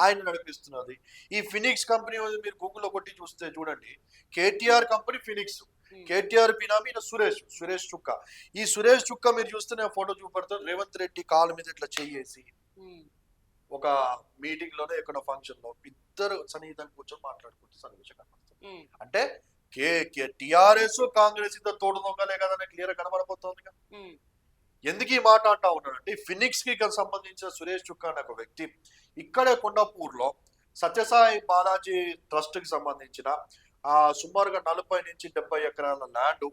A: ఆయన నడిపిస్తున్నది ఈ ఫినిక్స్ కంపెనీ. మీరు గూగుల్లో కొట్టి చూస్తే చూడండి, కేటీఆర్ కంపెనీ ఫినిక్స్, కేటీఆర్ బినామీ సురేష్ చుక్క. ఈ సురేష్ చుక్క మీరు చూస్తే నేను ఫోటో చూపెడతాను. రేవంత్ రెడ్డి కాలు మీద ఇట్లా చెయ్యేసి ఒక మీటింగ్ లోనే ఎక్కడో ఫంక్షన్ లో ఇద్దరు సన్నిహితంగా కూర్చొని మాట్లాడుకుంటూ సన్నివేశం కనబడుతుంది. అంటే టిఆర్ఎస్ కాంగ్రెస్ ఇద్దరు తోడు దొంగలే కదా క్లియర్ కనబడబోతోంది. ఎందుకు ఈ మాట అంటా ఉన్నాడంటే ఫినిక్స్ కి సంబంధించిన సురేష్ చుక్క అనే ఒక వ్యక్తి ఇక్కడే కొండాపూర్ లో సత్యసాయి బాలాజీ ట్రస్ట్ కి సంబంధించిన సుమారుగా 40 నుంచి 70 ఎకరాల ల్యాండ్,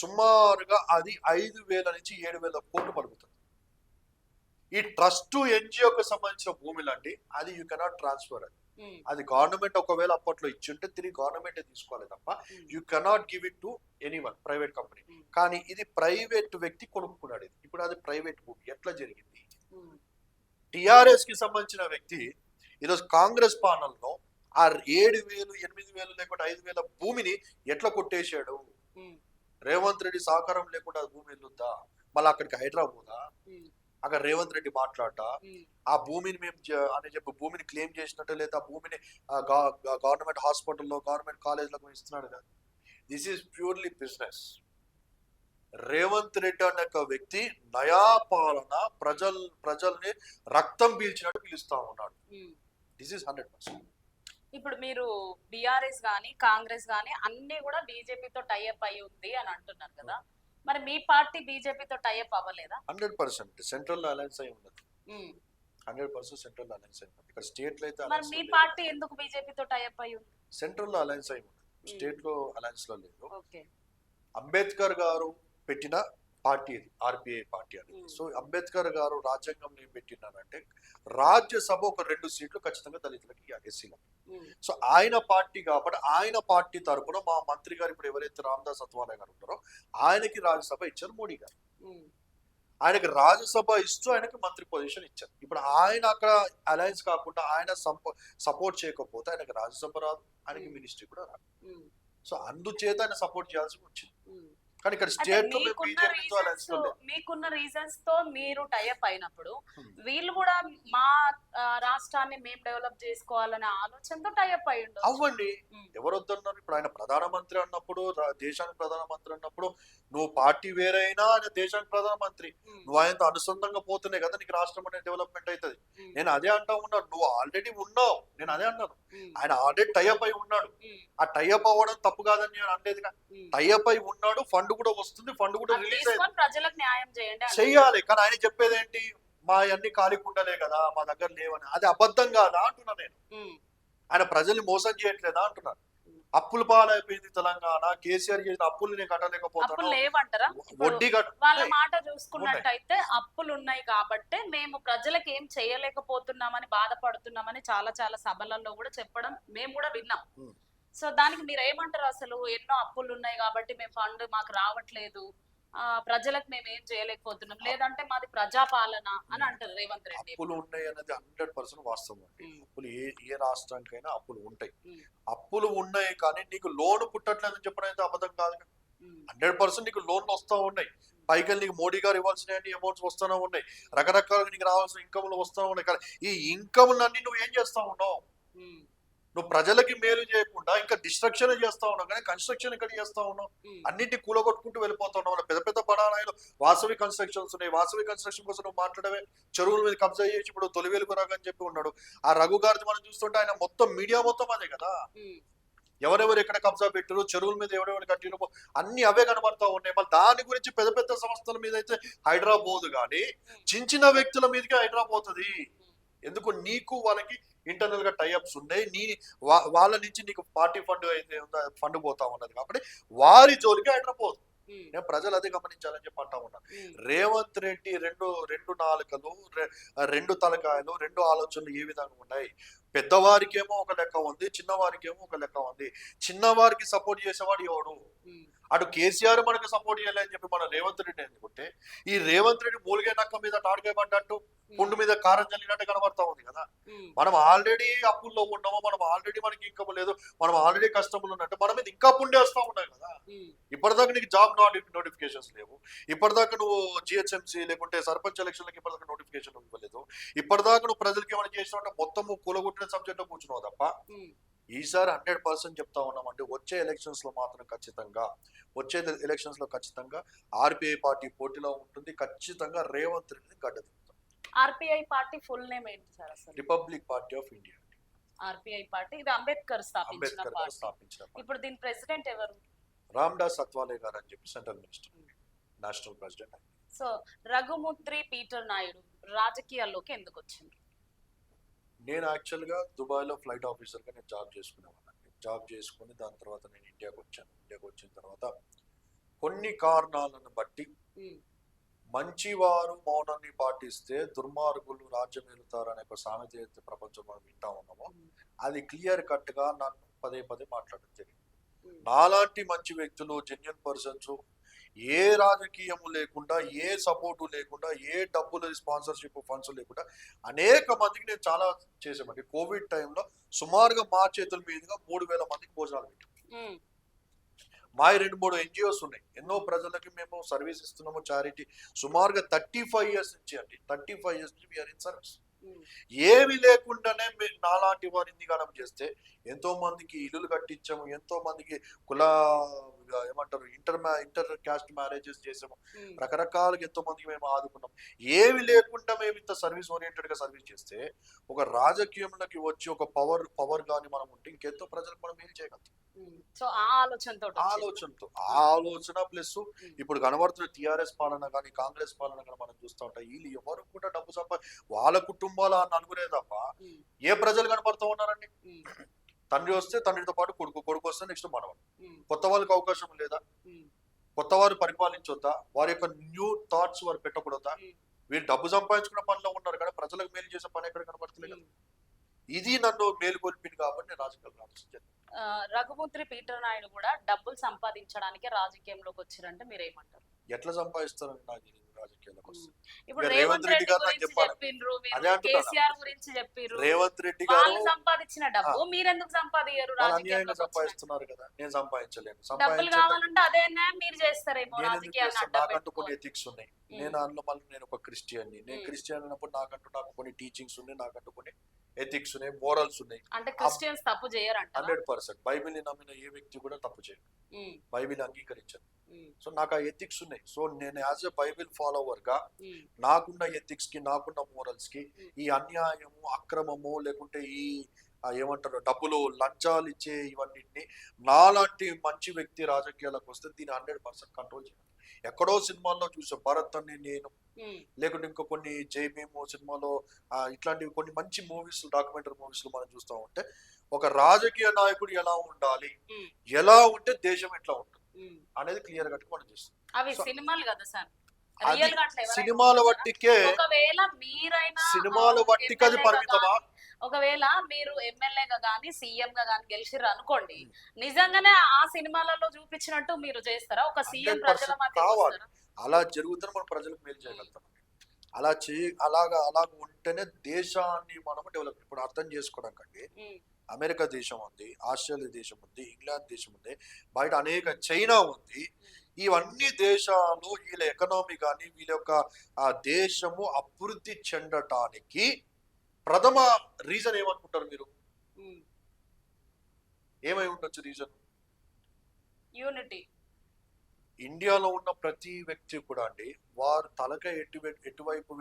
A: సుమారుగా అది 5,000 నుంచి 7,000 కోట్లు పలుకుతుంది. ఈ ట్రస్ట్ ఎన్జిఓకి సంబంధించిన భూమిలండి, అది యూ కెనాట్ ట్రాన్స్ఫర్. అది గవర్నమెంట్ ఒకవేళ అప్పట్లో ఇచ్చింటే తిరిగి గవర్నమెంట్ తీసుకోవాలి తప్ప you cannot give it to anyone private company. కానీ ఇది ప్రైవేట్ వ్యక్తి కొనుక్కున్నాడు. ఇప్పుడు అది ప్రైవేట్ భూమి. ఎట్లా జరిగింది? టిఆర్ఎస్ కి సంబంధించిన వ్యక్తి ఈరోజు కాంగ్రెస్ పాలనలో ఆ 7,000, 8,000 లేకుండా 5,000 భూమిని ఎట్లా కొట్టేశాడు? రేవంత్ రెడ్డి సహకారం లేకుండా భూమి వెళ్ళొద్దా? మళ్ళీ అక్కడికి హైదరాబాద్ అక్కడ రేవంత్ రెడ్డి మాట్లాడతా ఆ భూమిని మేము అని చెప్పి భూమిని క్లెయిమ్ చేసినట్టు, లేదా ఆ భూమిని గవర్నమెంట్ హాస్పిటల్లో గవర్నమెంట్ కాలేజ్లకు ఇస్తున్నాడు కదా. This is purely business. Revanth Reddy అనే ఒక వ్యక్తి నయా పాలన ప్రజల్ని రక్తం పీల్చినట్టు పిలుస్తా ఉన్నాడు. This is 100%.
B: ఇప్పుడు మీరు బిఆర్ఎస్ గానీ కాంగ్రెస్ గానీ అన్ని కూడా బీజేపీతో టైఅప్ అయి ఉంది అని అంటున్నారు కదా, మరి మీ పార్టీ బీజేపీతో టైఅప్ అవ్వలేదా?
A: 100% సెంట్రల్ అలయన్స్ అయి ఉన్నది. 100% సెంట్రల్ అలయన్స్ అయి ఉన్నది. ఇక్కడ స్టేట్ లో అయితే
B: మరి మీ పార్టీ ఎందుకు బీజేపీతో టైఅప్ అయి ఉంది?
A: సెంట్రల్ లో అలయన్స్ అయి ఉన్నది, స్టేట్ లో అలయన్స్ లో లేదు. అంబేద్కర్ గారు పెట్టిన పార్టీ ఇది, ఆర్పిఐ పార్టీ అని. సో అంబేద్కర్ గారు రాజ్యాంగం ఏం పెట్టినారంటే రాజ్యసభ ఒక 2 సీట్లు ఖచ్చితంగా దళితులకి ఎస్సీలకి. సో ఆయన పార్టీ కాబట్టి ఆయన పార్టీ తరఫున మా మంత్రి గారు ఇప్పుడు ఎవరైతే రామదాస్ అత్వాలే గారు ఉన్నారో ఆయనకి రాజ్యసభ ఇచ్చారు మోడీ గారు. ఆయనకి రాజ్యసభ ఇస్తూ ఆయనకి మంత్రి పొజిషన్ ఇచ్చారు. ఇప్పుడు ఆయన అక్కడ అలయన్స్ కాకుండా ఆయన సపోర్ట్ చేయకపోతే ఆయనకి రాజ్యసభ రాదు, ఆయనకి మినిస్ట్రీ కూడా రాదు. సో అందుచేత ఆయన సపోర్ట్ చేయాల్సి వచ్చింది. కానీ ఇక్కడ స్టేట్ లో
B: మీకున్న రీజన్స్ తో మీరు టైఅప్ అయినప్పుడు వీళ్ళు కూడా మా రాష్ట్రాన్ని మేము డెవలప్ చేసుకోవాలనే ఆలోచనతో టైఅప్ అయి ఉండొచ్చు.
A: అవ్వండి, ఎవరు వద్దన్నారు? ఇప్పుడు ఆయన ప్రధానమంత్రి అన్నప్పుడు, దేశానికి ప్రధానమంత్రి అన్నప్పుడు నువ్వు పార్టీ వేరైనా ఆయన దేశానికి ప్రధానమంత్రి, నువ్వు ఆయనతో అనుసంధంగా పోతేనే కదా నీకు రాష్ట్రం అనేది డెవలప్మెంట్ అవుతుంది. నేను అదే అంటా ఉన్నాను, నువ్వు ఆల్రెడీ ఉన్నావు. నేను అదే అన్నాను, ఆయన ఆల్రెడీ టైఅప్ అయి ఉన్నాడు. ఆ టైఅప్ అవ్వడం తప్పు కాదని నేను అనలేదు. టైఅప్ అయి ఉన్నాడు, ఫండ్ కూడా వస్తుంది, ఫండ్ కూడా రిలీజ్ అయ్యింది,
B: ప్రజలకు న్యాయం
A: చెయ్యాలి. కానీ ఆయన చెప్పేది ఏంటి? మా అన్ని ఖాళీ కుండలే కదా, మా దగ్గర లేవని. అది అబద్ధం కాదా అంటున్నా నేను. ఆయన ప్రజల్ని మోసం చేయట్లేదా అంటున్నాను. అప్పుల పాలైపోయింది తెలంగాణ, కేసీఆర్ చేసిన అప్పులు నేను కట్టలేకపోతాను, వడ్డీ
B: వాళ్ళ మాట చూసుకున్నట్టయితే అప్పులు ఉన్నాయి కాబట్టి మేము ప్రజలకు ఏం చేయలేకపోతున్నామని బాధపడుతున్నామని చాలా చాలా సభలలో కూడా చెప్పడం మేము కూడా విన్నాం. సో దానికి మీరు ఏమంటారు? అసలు ఎన్నో అప్పులు ఉన్నాయి కాబట్టి మేము ఫండ్ మాకు రావట్లేదు, ప్రజలకు మేము ఏం చేయలేకపోతున్నాం, లేదంటే మాది ప్రజాపాలన అని అంటారు రేవంత్ రెడ్డి.
A: అప్పులు ఉన్నాయి అనేది 100% వాస్తవం అండి. అప్పులు ఏ రాష్ట్రానికైనా అప్పులు ఉంటాయి. అప్పులు ఉన్నాయి కానీ నీకు లోన్ పుట్టట్లేదని చెప్పడం అయితే అబద్ధం కాదు. 100% నీకు లోన్లు వస్తూ ఉన్నాయి. పైకి నీకు మోడీ గారు ఇవ్వాల్సిన అమౌంట్స్ వస్తూనే ఉన్నాయి, రకరకాలుగా నీకు రావాల్సిన ఇన్కమ్లు వస్తూ ఉన్నాయి. కానీ ఈ ఇన్కమ్లన్నీ నువ్వు ఏం చేస్తా ఉన్నావు? నువ్వు ప్రజలకి మేలు చేయకుండా ఇంకా డిస్ట్రక్షన్ చేస్తా ఉన్నావు. కానీ కన్స్ట్రక్షన్ ఎక్కడ చేస్తా ఉన్నావు? అన్నింటి కూలగొట్టుకుంటూ వెళ్ళిపోతా ఉన్నావు. పెద్ద పెద్ద బడానాయలు వాసవి కన్స్ట్రక్షన్స్ ఉన్నాయి. వాసవి కన్స్ట్రక్షన్ కోసం నువ్వు మాట్లాడమే చెరువుల మీద కబ్జా చేసి ఇప్పుడు తొలివేలుకు రాగని చెప్పి ఉన్నాడు. ఆ రఘు గారిని మనం చూస్తుంటే ఆయన మొత్తం మీడియా మొత్తం అదే కదా. ఎవరెవరు ఎక్కడ కబ్జా పెట్టారు, చెరువుల మీద ఎవరెవరు కట్టిరు, అన్ని అవే కనబడతా ఉన్నాయి. మళ్ళీ దాని గురించి పెద్ద పెద్ద సంస్థల మీద అయితే హైదరాబాద్ కానీ చిన్న చిన్న వ్యక్తుల మీదకి హైదరాబాద్ పోతుంది. ఎందుకు? నీకు వాళ్ళకి ఇంటర్నల్ గా టైఅప్స్ ఉన్నాయి. వాళ్ళ నుంచి నీకు పార్టీ ఫండ్ అయితే ఫండ్ పోతా ఉన్నది కాబట్టి వారి జోలికి హైదరాబాద్. నేను ప్రజలు అదే గమనించాలని చెప్పి అంటా ఉన్నా. రేవంత్ రెడ్డి రెండు నాలుకలు, రెండు తలకాయలు, రెండు ఆలోచనలు ఏ విధంగా ఉన్నాయి? పెద్దవారికేమో ఒక లెక్క ఉంది, చిన్నవారికేమో ఒక లెక్క ఉంది. చిన్నవారికి సపోర్ట్ చేసేవాడు ఎవడు? అటు కేసీఆర్ మనకు సపోర్ట్ చేయాలని చెప్పి మన రేవంత్ రెడ్డి ఎందుకుంటే, ఈ రేవంత్ రెడ్డి మూలిగే నక్క మీద తాడికాయ పడ్డట్టు పుండు మీద కారం చల్లినట్టు కనబడతా ఉంది కదా. మనం ఆల్రెడీ అప్పుల్లో ఉన్నాము, మనం ఆల్రెడీ మనకి ఇన్కమ్ లేదు, మనం ఆల్రెడీ కష్టములు ఉన్నట్టు మన మీద ఇంకా పుండేస్తా ఉన్నాయి కదా. ఇప్పటిదాకా నీకు జాబ్ నోటిఫికేషన్స్ లేవు, ఇప్పటిదాకా నువ్వు జిహెచ్ఎంసీ లేకుంటే సర్పంచ్ ఎలక్షన్లకి ఇప్పటిదాకా నోటిఫికేషన్ ఇవ్వలేదు, ఇప్పటిదాకా నువ్వు ప్రజలకి ఏమైనా చేసినా మొత్తం కూలగొట్టిన సబ్జెక్ట్ కూర్చున్నావు తప్ప. ఈసారి 100% చెప్తా ఉన్నామంటే వచ్చే ఎలక్షన్స్ లో మాత్రం ఖచ్చితంగా ఆర్పిఐ పార్టీ పోటీలో ఉంటుంది. ఖచ్చితంగా రేవంత్ రెడ్డి గడ్డ దిగుతాం.
B: ఆర్పిఐ పార్టీ ఫుల్ నేమ్ ఏంటి సార్ అసలు?
A: Republic party of India.
B: RPI party ఇది అంబేద్కర్ స్థాపించిన
A: స్థాపించిన
B: పార్టీ. ఇప్పుడు దీని ప్రెసిడెంట్ ఎవరు?
A: రామ్దాస్ అత్వాలే గారు అని చెప్పి central minister, national president.
B: So Raghumudri Peter Naidu రాజకీయాల్లోకి ఎందుకు వచ్చింది?
A: నేను యాక్చువల్గా దుబాయ్లో ఫ్లైట్ ఆఫీసర్గా నేను జాబ్ చేసుకునేవాడిని. జాబ్ చేసుకుని దాని తర్వాత నేను ఇండియాకి వచ్చాను. ఇండియాకి వచ్చిన తర్వాత కొన్ని కారణాలను బట్టి మంచివారు మౌనాన్ని పాటిస్తే దుర్మార్గులు రాజ్యం వెళుతారనే ఒక సామెత అయితే ప్రపంచం మనం వింటా ఉన్నామో అది క్లియర్ కట్ గా నాకు పదే మాట్లాడడం జరిగింది. నాలాంటి మంచి వ్యక్తులు, జెన్యున్ పర్సన్స్, ఏ రాజకీయము లేకుండా, ఏ సపోర్టు లేకుండా, ఏ డబ్బులు స్పాన్సర్షిప్ ఫండ్స్ లేకుండా అనేక మందికి నేను చాలా చేసామండి. కోవిడ్ టైంలో సుమారుగా మా చేతుల మీదుగా 3,000 మందికి భోజనాలు పెట్టాం. మా 2-3 NGOs ఉన్నాయి, ఎన్నో ప్రజలకి మేము సర్వీస్ ఇస్తున్నాము, చారిటీ. సుమారుగా 35 years నుంచి అండి, 35 years నుంచి వీఆర్ ఇన్ సర్వీస్. ఏమి లేకుండానే నాలాంటి వారు ఇందిగానం చేస్తే ఎంతో మందికి ఇల్లులు కట్టించాము, ఎంతో మందికి కుల ఏమంటారు ఇంటర్ క్యాస్ట్ మ్యారేజెస్ చేసాము, రకరకాలుగా ఎంతో మందికి మేము ఆదుకున్నాం. ఏమి లేకుండా మేము ఇంత సర్వీస్ ఓరియంటెడ్ గా సర్వీస్ చేస్తే ఒక రాజకీయంలోకి వచ్చి ఒక పవర్ గాని మనం ఉంటే ఇంకెంతో ప్రజలకు మనం ఏం చేయగలుగుతాం.
B: సో ఆ
A: ఆలోచన ప్లస్ ఇప్పుడు కనబడుతున్న టిఆర్ఎస్ పాలన కానీ కాంగ్రెస్ పాలన కానీ మనం చూస్తూ ఉంటాం. వీళ్ళు ఎవరు కూడా డబ్బు వాళ్ళ కుటుంబాల నలుగురే తప్ప ఏ ప్రజలు కనబడుతూ ఉన్నారండి? తండ్రి వస్తే తండ్రితో పాటు కొడుకు వస్తే నెక్స్ట్ మనవాడు. కొత్త వాళ్ళకి అవకాశం లేదా? కొత్త వారు పరిపాలించొద్దా? వారి యొక్క న్యూ థాట్స్ వారు పెట్టకూడదా? వీళ్ళు డబ్బు సంపాదించుకున్న పనిలో ఉన్నారు కానీ ప్రజలకు మేలు చేసే పని ఎక్కడ కనబడతలేదు. ఇది నన్ను మేలుకొల్పింది కాబట్టి నేను రాజకీయాలు ఆలోచించాను.
B: రఘుముద్రి పీటర్ నాయుడు కూడా డబ్బులు సంపాదించడానికి రాజకీయంలోకి వచ్చారంటే మీరు ఏమంటారు?
A: ఎట్లా సంపాదిస్తారని నాకు తెలియదు రాజకీయాలకు వస్తే.
B: ఇప్పుడు రేవంత్ రెడ్డి గారు చెప్పిండ్రు, కేసీఆర్ గురించి చెప్పిర్రు.
A: రేవంత్ రెడ్డి గారు
B: సంపాదించిన డబ్బు మీరెందుకు సంపాదించరు?
A: అన్యాయంగా సంపాదిస్తున్నారు కదా, నేను సంపాదించలేను.
B: డబ్బులు కావాలంటే అదే మీరు చేస్తారేమో.
A: నాకంటూ కొన్ని ఎథిక్స్ ఉన్నాయి. నేను అందులో మళ్ళీ నేను ఒక క్రిస్టియన్. నేను క్రిస్టియన్ అన్నప్పుడు నాకు కొన్ని టీచింగ్స్ ఉన్నాయి, నాకంటూ కొన్ని ఎథిక్స్ ఉన్నాయి, మోరల్స్ ఉన్నాయి.
B: అంటే క్రిస్టియన్స్ తప్పు చేయరంట.
A: 100% బైబిల్ ని నమ్మిన ఏ వ్యక్తి కూడా తప్పు చేయరు, బైబిల్ అంగీకరించారు. సో నాకు ఆ ఎథిక్స్ ఉన్నాయి. సో నేను యాజ్ ఎ బైబిల్ ఫాలోవర్ గా నాకున్న ఎథిక్స్ కి, నాకున్న మోరల్స్ కి ఈ అన్యాయము, అక్రమము లేకుంటే ఈ ఏమంటారు డబ్బులు లంచాలు ఇచ్చే ఇవన్నిటిని నాలాంటి మంచి వ్యక్తి రాజకీయాలకు వస్తే దీన్ని 100% కంట్రోల్ చేయాలి. ఎక్కడో సినిమాల్లో చూసాం భరత్ అని నేను, లేకుంటే ఇంకా కొన్ని జై భీమ్ సినిమాలో ఇట్లాంటివి కొన్ని మంచి మూవీస్, డాక్యుమెంటరీ మూవీస్ మనం చూస్తూ ఉంటే ఒక రాజకీయ నాయకుడు ఎలా ఉండాలి, ఎలా ఉంటే దేశం ఎట్లా ఉంటుంది అనేది క్లియర్ గా మనం చూస్తాం.
B: అవి సినిమాలు కదా సార్,
A: సినిమాల వట్టికే.
B: ఒకవేళ మీరైనా
A: సినిమాల వట్టికి అది పరిమితమా?
B: ఒకవేళ మీరు ఎమ్మెల్యేగా గానీ సీఎం గా గానీ గెలిచిర్రు అనుకోండి, నిజంగానే ఆ సినిమాలలో చూపించినట్టు మీరు చేస్తారా? ఒక సీఎం ప్రజల
A: కావాలి, అలా జరుగుతున్న మనం ప్రజలకు మేలు చేయగలుగుతాం. అలాగా ఉంటేనే దేశాన్ని మనం డెవలప్. ఇప్పుడు అర్థం చేసుకోవడం కంటే అమెరికా దేశం ఉంది, ఆస్ట్రేలియా దేశం ఉంది, ఇంగ్లాండ్ దేశం ఉంది, బయట అనేక చైనా ఉంది. ఇవన్నీ దేశాలు వీళ్ళ ఎకనామీ కానీ వీళ్ళ యొక్క దేశము అభివృద్ధి చెందటానికి ప్రథమ రీజన్ ఏమనుకుంటారు మీరు? ఏమై ఉండొచ్చు రీజన్?
B: యూనిటీ.
A: ఇండియాలో ఉన్న ప్రతి వ్యక్తి కూడా అండి వారు తలక ఎటువైపు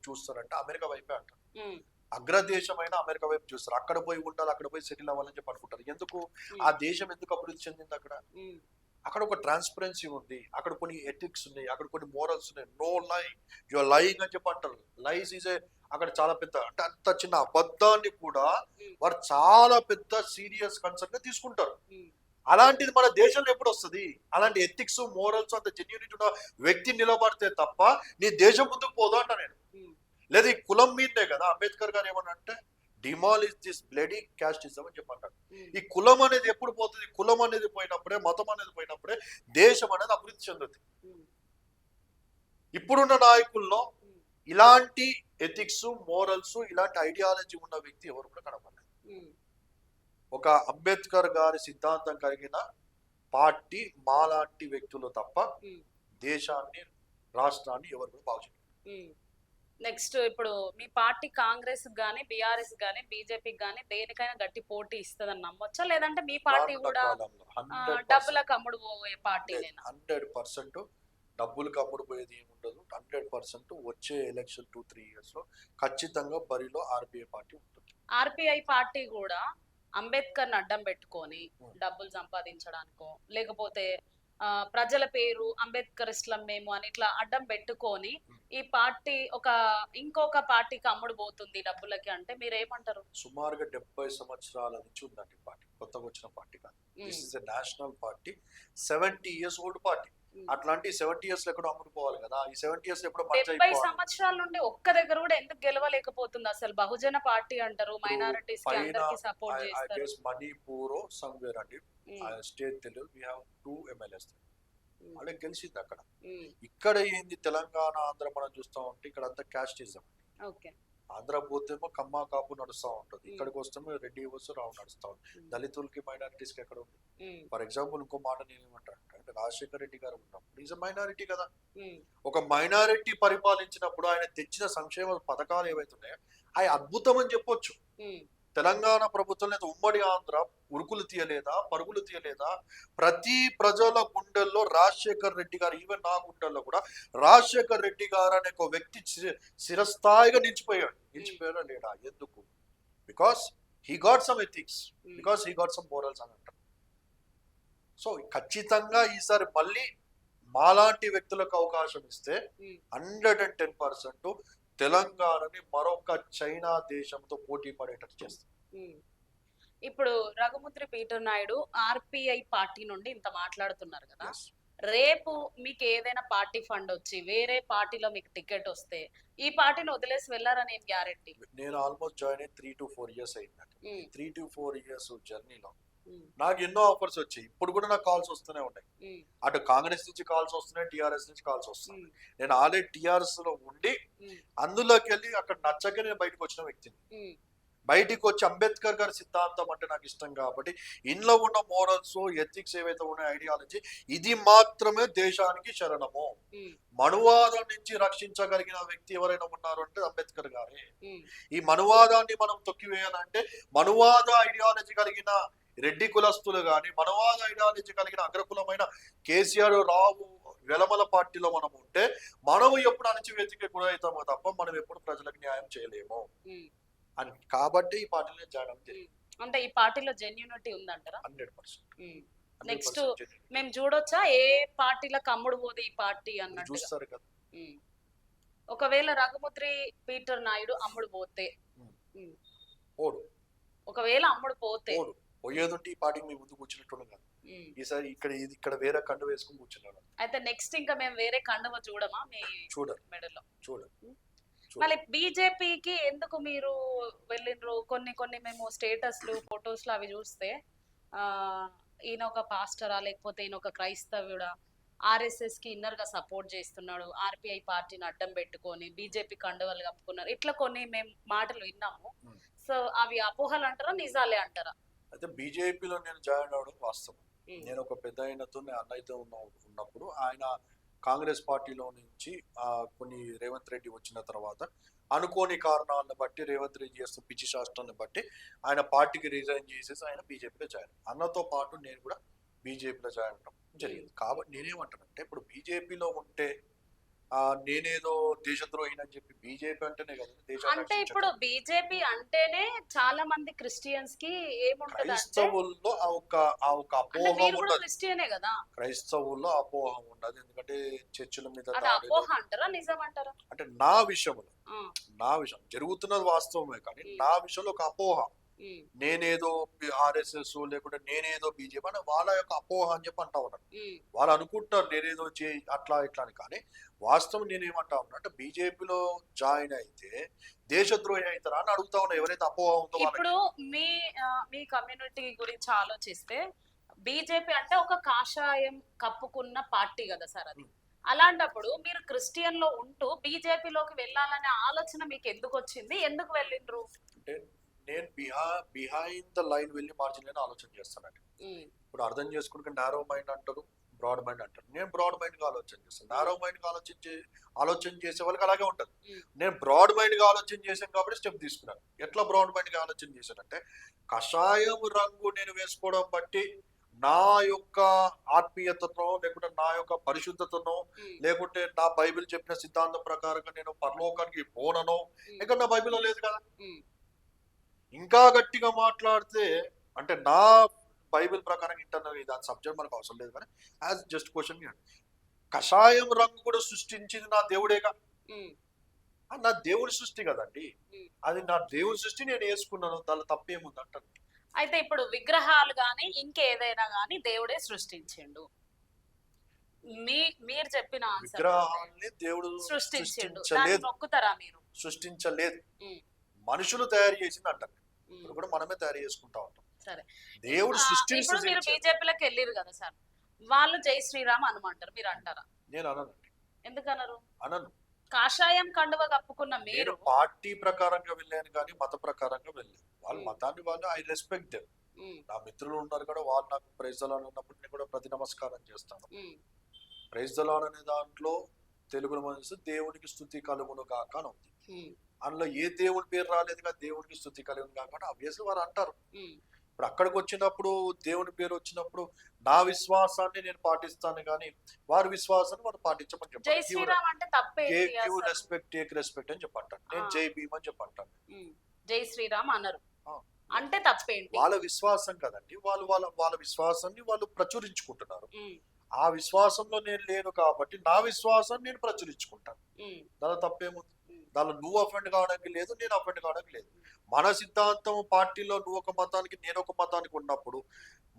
A: చూస్తారంటే అమెరికా వైపే అంటారు. అగ్రదేశమైన అమెరికా వైపు చూస్తారు. అక్కడ పోయి ఉండాలి, అక్కడ పోయి సెటిల్ అవ్వాలని చెప్పి అనుకుంటారు. ఎందుకు? ఆ దేశం ఎందుకు అభివృద్ధి చెందింది? అక్కడ ఒక ట్రాన్స్పరెన్సీ ఉంది, అక్కడ కొన్ని ఎథిక్స్ ఉన్నాయి, అక్కడ కొన్ని మోరల్స్ ఉన్నాయి. నో లై, యువర్ లైయింగ్ అని చెప్పి అంటారు. లైస్ ఈజ్ అక్కడ చాలా పెద్ద, అంటే అంత చిన్న అబద్ధాన్ని కూడా వారు చాలా పెద్ద సీరియస్ కన్సర్న్ గా తీసుకుంటారు. అలాంటిది మన దేశంలో ఎప్పుడు వస్తుంది? అలాంటి ఎథిక్స్, మోరల్స్ అంత జెన్యూనిటీ ఉన్న వ్యక్తి నిలబడితే తప్ప నీ దేశం ముందుకు పోదు అంట నేను. లేదా ఈ కులం మీదనే కదా అంబేద్కర్ గారు ఏమన్నా అంటే డిమాలిష్ దిస్ బ్లడీ క్యాస్టిజం అని చెప్పంటారు. ఈ కులం అనేది ఎప్పుడు పోతుంది? కులం అనేది పోయినప్పుడే, మతం అనేది పోయినప్పుడే దేశం అనేది అభివృద్ధి చెందుతుంది. ఇప్పుడున్న నాయకుల్లో ఇలాంటి ఎథిక్స్, మోరల్స్, ఇలాంటి ఐడియాలజీ ఉన్న వ్యక్తి ఎవరు కూడా కనపడలేదు. ఒక అంబేద్కర్ గారి సిద్ధాంతం కలిగిన పార్టీ మాలాంటి వ్యక్తులు తప్ప దేశాన్ని, రాష్ట్రాన్ని ఎవరు కూడా బాగు చేయలేదు.
B: నెక్స్ట్ ఇప్పుడు మీ పార్టీ కాంగ్రెస్ గానీ, బీఆర్ఎస్ గానీ, బీజేపీకి గానీ దేనికైనా గట్టి పోటీ ఇస్తుందని నమ్మొచ్చా? లేదంటే మీ పార్టీ కూడా డబ్బులకు అమ్ముడు పోయే పార్టీనేనా?
A: 100% డబ్బులకు అమ్ముడు పోయేది ఏముండదు. 100% వచ్చే ఎలక్షన్ 2-3 years లో ఖచ్చితంగా బరిలో ఆర్బీఐ పార్టీ ఉంటుంది.
B: ఆర్బీఐ పార్టీ కూడా అంబేద్కర్ అడ్డం పెట్టుకొని డబ్బులు సంపాదించడానికో లేకపోతే ప్రజల పేరు అంబేద్కరిస్టులం మేము అని ఇట్లా అడ్డం పెట్టుకొని ఈ పార్టీ ఇంకొక పార్టీకి అమ్ముడు పోతుంది డబ్బులకి అంటే మీరు ఏమంటారు?
A: సుమారుగా 70 సంవత్సరాల నుంచి ఉందండి పార్టీ, కొత్తగా వచ్చిన పార్టీ కాదు. This is a national party, 70 years old party. అట్లాంటి 70 years లో ఎక్కడో అమ్ముడుపోవాలి కదా. ఈ 70 years ఎప్పుడో
B: 70 సంవత్సరాల నుండి ఒక్క దగ్గర కూడా ఎందుకు గెలవలేకపోతుంది అసలు? బహుజన పార్టీ అంటారు, మైనారిటీస్ కి అందరికి సపోర్ట్ చేస్తారు.
A: మణిపూర్ సమ్వేర్ అండి, స్టేట్ తెలియదు. వి హావ్ 2 MLAs వాళ్ళకి గెలిచింది అక్కడ. ఇక్కడ ఏంది తెలంగాణ, ఆంధ్ర మనం చూస్తా ఉంటే ఇక్కడ అంతా క్యాస్టిజం. ఆంధ్ర పోతేమో కమ్మా కాపు నడుస్తూ ఉంటుంది, ఇక్కడికి వస్తేమో రెడ్డి వస్తూ రావు నడుస్తూ ఉంటుంది. దళితులకి, మైనారిటీస్ కి ఎక్కడ ఉంది? ఫర్ ఎగ్జాంపుల్ ఇంకో మాట నేను ఏమంటాను అంటే రాజశేఖర రెడ్డి గారు ఉన్నప్పుడు ఈజ్ మైనారిటీ కదా. ఒక మైనారిటీ పరిపాలించినప్పుడు ఆయన తెచ్చిన సంక్షేమ పథకాలు ఏవైతున్నాయో అవి అద్భుతం అని చెప్పొచ్చు. తెలంగాణ ప్రభుత్వం లేదా ఉమ్మడి ఆంధ్ర ఉరుకులు తీయలేదా, పరుగులు తీయలేదా? ప్రతి ప్రజల గుండెల్లో రాజశేఖర్ రెడ్డి గారు, ఈవెన్ నా గుండెల్లో కూడా రాజశేఖర్ రెడ్డి గారు అనే ఒక వ్యక్తి చిరస్థాయిగా నిలిచిపోయాడా లేడా? ఎందుకు? Because he got some ethics, because he got some morals అని అంటారు. సో ఖచ్చితంగా ఈసారి మళ్ళీ మాలాంటి వ్యక్తులకు అవకాశం ఇస్తే 110% తెలంగాణని మరొక చైనా దేశంతో పోటీ పడేటట్టు చేస్తుంది.
B: ఇప్పుడు Raghumudri Peter Naidu RPI party నుండి ఇంత మాట్లాడుతున్నారు కదా, రేపు మీకు ఏదైనా పార్టీ ఫండ్ వచ్చి వేరే పార్టీలో మీకు టికెట్ వస్తే ఈ పార్టీని వదిలేసి వెళ్ళారని ఏం గ్యారెంటీ?
A: నేను ఆల్మోస్ట్ జాయిన్ అయ్యి 3 to 4 years అయిందండి. 3 to 4 years జర్నీలో నాకు ఎన్నో ఆఫర్స్ వచ్చాయి. ఇప్పుడు కూడా నాకు కాల్స్ వస్తూనే ఉన్నాయి. అటు కాంగ్రెస్ నుంచి కాల్స్ వస్తున్నాయి, టిఆర్ఎస్ నుంచి కాల్స్ వస్తున్నాయి. నేను ఆల్రెడీ టిఆర్ఎస్ లో ఉండి అందులోకి వెళ్ళి అక్కడ నచ్చక నేను బయటకు వచ్చిన వ్యక్తిని. బయటికి వచ్చి అంబేద్కర్ గారి సిద్ధాంతం అంటే నాకు ఇష్టం కాబట్టి ఇంట్లో ఉన్న మోరల్స్, ఎథిక్స్ ఏవైతే ఉన్నాయో, ఐడియాలజీ, ఇది మాత్రమే దేశానికి శరణము. మనువాదం నుంచి రక్షించగలిగిన వ్యక్తి ఎవరైనా ఉన్నారు అంటే అంబేద్కర్ గారే. ఈ మనువాదాన్ని మనం తొక్కివేయాలంటే మనువాద ఐడియాలజీ కలిగిన రెడ్డి కులస్తులు కానీ, మనువాద ఐడియాలజీ కలిగిన అగ్రకులమైన కేసీఆర్, రావు, వెలమల పార్టీలో మనం ఉంటే మనం ఎప్పుడు అణచివేతకి గురవుతామో తప్ప మనం ఎప్పుడు ప్రజలకు న్యాయం చేయలేము అని. కాబట్టి ఈ పార్టీలో జాయిన్ అవుతుంది.
B: అంటే ఈ పార్టీలో జెన్యూనిటీ ఉందంటారా?
A: 100%.
B: నెక్స్ట్ మేము చూడొచ్చా ఏ పార్టీలకు అమ్ముడు పోదు ఈ పార్టీ అన్నట్టు
A: చూస్తారు కదా.
B: ఒకవేళ రఘుముద్రి పీటర్ నాయుడు అమ్ముడు పోతే, ఒకవేళ అమ్ముడు పోతే
A: పోయేదంటే ఈ పార్టీకి మీ ముందు కూర్చున్నట్టు కాదు. ఈసారి ఇక్కడ వేరే కండు వేసుకుని కూర్చున్నాడు.
B: అయితే నెక్స్ట్ ఇంకా మేము వేరే కండువ చూడమా మీ మెడలో?
A: చూడండి.
B: మళ్ళీ బీజేపీకి ఎందుకు మీరు వెళ్ళిండ్రు? కొన్ని మేము స్టేటస్లు, ఫొటోస్లు అవి చూస్తే ఈయన ఒక పాస్టరా లేకపోతే ఈయన ఒక క్రైస్తవుడా, ఆర్ఎస్ఎస్ కి ఇన్నర్ గా సపోర్ట్ చేస్తున్నాడు, ఆర్పిఐ పార్టీని అడ్డం పెట్టుకొని బీజేపీ కండువలు కప్పుకున్నారు, ఇట్లా కొన్ని మేము మాటలు విన్నాము. సో అవి అపోహలు అంటారా, నిజాలే అంటారా?
A: అయితే బీజేపీలో నేను జాయిన్ అవడం వాస్తవం. నేను ఒక పెద్ద ఆయనతో అన్నయ్యతో ఉన్నప్పుడు ఆయన కాంగ్రెస్ పార్టీలో నుంచి కొన్ని రేవంత్ రెడ్డి వచ్చిన తర్వాత అనుకోని కారణాలను బట్టి, రేవంత్ రెడ్డి చేస్తున్న పిచ్చి శాస్త్రాన్ని బట్టి ఆయన పార్టీకి రిజైన్ చేసేసి ఆయన బీజేపీలో జాయిన్. అన్నతో పాటు నేను కూడా బీజేపీలో జాయిన్ అవడం జరిగింది. కాబట్టి నేనేమంటానంటే ఇప్పుడు బీజేపీలో ఉంటే నేనేదో దేశద్రోహిని అని చెప్పి, బీజేపీ అంటేనే కదా దేశం.
B: అంటే ఇప్పుడు బీజేపీ అంటేనే చాలా మంది క్రిస్టియన్స్ కి ఏముంటది,
A: క్రైస్తవుల్లో ఆ ఒక అపోహ ఉండదు.
B: క్రిస్టియనే కదా,
A: క్రైస్తవుల్లో అపోహ ఉండదు. ఎందుకంటే చర్చిల మీద
B: అపోహ అంటారా, నిజం అంటారా?
A: అంటే నా విషయం జరుగుతున్నది వాస్తవమే, కానీ నా విషయంలో ఒక అపోహ, నేనేదో ఆర్ఎస్ఎస్ లేకుంటే నేనేదో బీజేపీ అని వాళ్ళ యొక్క అపోహ అని చెప్పి అంటా ఉన్నారు. వాళ్ళు అనుకుంటారు నేనేదో అట్లా ఇట్లా అని. కానీ వాస్తవం నేనేమంటా ఉన్నా అంటే బీజేపీలో జాయిన్ అయితే దేశద్రోహి అవుతారా అని అడుగుతా ఉన్నా ఎవరైతే అపోహ ఉందో
B: ఇప్పుడు
A: వాళ్ళకి.
B: మీ కమ్యూనిటీ గురించి ఆలోచిస్తే బీజేపీ అంటే ఒక కాషాయం కప్పుకున్న పార్టీ కదా సార్ అది. అలాంటప్పుడు మీరు క్రిస్టియన్ లో ఉంటూ బీజేపీలోకి వెళ్ళాలనే ఆలోచన మీకు ఎందుకు వచ్చింది, ఎందుకు వెళ్ళిండ్రు?
A: అంటే నేను బిహైండ్ ద లైన్ వెళ్ళి మార్జిన్ లైన్ ఆలోచన చేస్తానండి. ఇప్పుడు అర్థం చేసుకుంటే నారో మైండ్ అంటారు, బ్రాడ్ మైండ్ అంటారు. నేను బ్రాడ్ మైండ్ గా ఆలోచన చేస్తాను. నారో మైండ్ గా ఆలోచన చేసే వాళ్ళకి అలాగే ఉంటుంది. నేను బ్రాడ్ మైండ్ గా ఆలోచన చేశాను కాబట్టి స్టెప్ తీసుకున్నాను. ఎట్లా బ్రాడ్ మైండ్ గా ఆలోచన చేశానంటే కషాయం రంగు నేను వేసుకోవడం బట్టి నా యొక్క ఆత్మీయతను లేకుంటే నా యొక్క పరిశుద్ధతను లేకుంటే నా బైబిల్ చెప్పిన సిద్ధాంతం ప్రకారంగా నేను పరలోకానికి పోనను. ఇక్కడ నా బైబిల్లో లేదు కదా. ఇంకా గట్టిగా మాట్లాడితే అంటే నా బైబిల్ ప్రకారం ఇంటర్నల్ దాని సబ్జెక్ట్ మనకు అవసరం లేదు. కానీ యాజ్ జస్ట్ క్వశ్చన్ కషాయం రంగు కూడా సృష్టించింది నా దేవుడేగా. నా దేవుడి సృష్టి కదండి అది. నా దేవుడి సృష్టి నేను వేసుకున్నాను, దానిలో తప్పేముంది అంటాను.
B: అయితే ఇప్పుడు విగ్రహాలు గాని ఇంకేదైనా గాని దేవుడే సృష్టించిండు. మీరు చెప్పిన
A: విగ్రహాన్ని దేవుడు సృష్టించలేదు.
B: నొక్కుతారా మీరు?
A: సృష్టించలేదు, మనుషులు తయారు చేసింది అంటారు. ఇప్పుడు కూడా మనమే తయారు చేసుకుంటా ఉంటాం.
B: సరే,
A: దేవుడు
B: ఇప్పుడు మీరు బీజేపీలోకి వెళ్ళారు కదా సార్, వాళ్ళు జై శ్రీరామ్ అనమంటారు, మీరు అంటారా?
A: నేను అననండి.
B: ఎందుకు అనరు?
A: అనను.
B: కాషాయం కండువ కప్పుకున్న మీరు
A: పార్టీ ప్రకారంగా వెళ్ళాను కానీ మత ప్రకారంగా వెళ్ళాను. వాళ్ళ మతాన్ని వాళ్ళు ఐ రెస్పెక్ట్ దెమ్. నా మిత్రులు ఉన్నారు కూడా, వాళ్ళు నాకు ప్రైజ్ ద లార్డ్ అన్నప్పుడు నేను కూడా ప్రతి నమస్కారం చేస్తాను. ప్రైజ్ ద లార్డ్ అనే దాంట్లో తెలుగులో మనసు దేవునికి స్తుతి కలుగును కాక అని ఉంది. అందులో ఏ దేవుడి పేరు రాలేదు కదా, దేవుడికి స్తుతి కలుగును కాక అబ్వియస్లీ వారు అంటారు. ఇప్పుడు అక్కడికి వచ్చినప్పుడు దేవుని పేరు వచ్చినప్పుడు నా విశ్వాసాన్ని నేను పాటిస్తాను కానీ వారి విశ్వాసాన్ని వారు పాటించమని చెప్పాను. రెస్పెక్ట్ టేక్ రెస్పెక్ట్ అని చెప్పంటాను. నేను జై భీమ్ అని చెప్పంటాను.
B: జై శ్రీరామ్ అన్నారు అంటే తప్పేంటి?
A: వాళ్ళ విశ్వాసం కదండి. వాళ్ళు వాళ్ళ విశ్వాసాన్ని వాళ్ళు ప్రచురించుకుంటున్నారు. ఆ విశ్వాసంలో నేను లేను కాబట్టి నా విశ్వాసాన్ని నేను ప్రచురించుకుంటాను. దాని తప్పేముంది? దానిలో నువ్వు అఫెండ్ కావడానికి లేదు, నేను అఫెండ్ కావడానికి లేదు. మన సిద్ధాంతం పార్టీలో నువ్వు ఒక మతానికి నేను ఒక మతానికి ఉన్నప్పుడు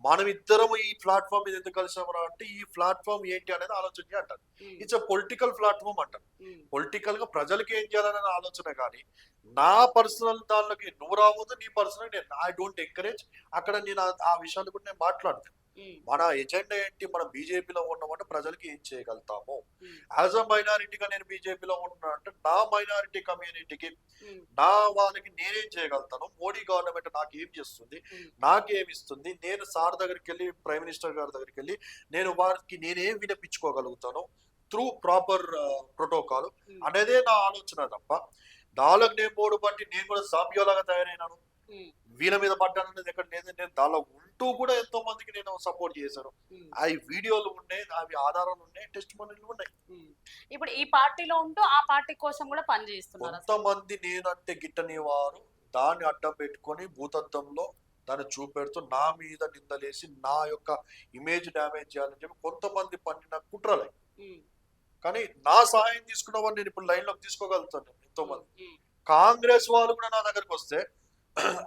A: మనం ఇద్దరం ఈ ప్లాట్ఫామ్ మీద ఎందుకు కలిసామరా అంటే ఈ ప్లాట్ఫామ్ ఏంటి అనేది ఆలోచన అంటారు. ఇట్స్ అ పొలిటికల్ ప్లాట్ఫామ్ అంటారు. పొలిటికల్ గా ప్రజలకి ఏం చేయాలనే ఆలోచన కానీ నా పర్సనల్ దానిలోకి నువ్వు రావద్దు, నీ పర్సనల్ నేను ఐ డోంట్ ఎంకరేజ్. అక్కడ నేను ఆ విషయాలు కూడా నేను మాట్లాడతాను. మన ఎజెండా ఏంటి? మనం బీజేపీలో ఉన్నామంటే ప్రజలకి ఏం చేయగలుగుతాము. యాజ్ అ మైనారిటీగా నేను బీజేపీలో ఉన్నా అంటే నా మైనారిటీ కమ్యూనిటీకి నా వాళ్ళకి నేనేం చేయగలుగుతాను, మోడీ గవర్నమెంట్ నాకు ఏం చేస్తుంది, నాకేమి ఇస్తుంది, నేను సార్ దగ్గరికి వెళ్ళి ప్రైమ్ మినిస్టర్ గారి దగ్గరికి వెళ్ళి నేను వారికి నేనేం వినిపించుకోగలుగుతాను త్రూ ప్రాపర్ ప్రోటోకాల్ అనేదే నా ఆలోచన తప్ప దానికి నేను మోడు బట్టి నేను కూడా సాంబ్యోలాగా తయారైనాను, వీళ్ళ మీద పడ్డాను అనేది ఎక్కడ లేదు. నేను దానిలో ఉంటూ కూడా ఎంతో మందికి నేను సపోర్ట్ చేశాను. అవి వీడియోలు ఉన్నాయి, అవి ఆధారాలు ఉన్నాయి, టెస్ట్ మనీలు ఉన్నాయి.
B: ఇప్పుడు ఈ పార్టీలో ఉంటూ ఆ పార్టీ కోసం కూడా పనిచేస్తున్నారు.
A: కొంతమంది నేనంటే గిట్టని వారు దాన్ని అడ్డం పెట్టుకొని భూతత్వంలో దాన్ని చూపెడుతూ నా మీద నిందలేసి నా యొక్క ఇమేజ్ డ్యామేజ్ చేయాలని చెప్పి కొంతమంది పండిన కుట్రలే. కానీ నా సహాయం తీసుకున్న వాళ్ళు నేను ఇప్పుడు లైన్ లోకి తీసుకోగలుగుతాను. ఎంతో మంది కాంగ్రెస్ వాళ్ళు కూడా నా దగ్గరకు వస్తే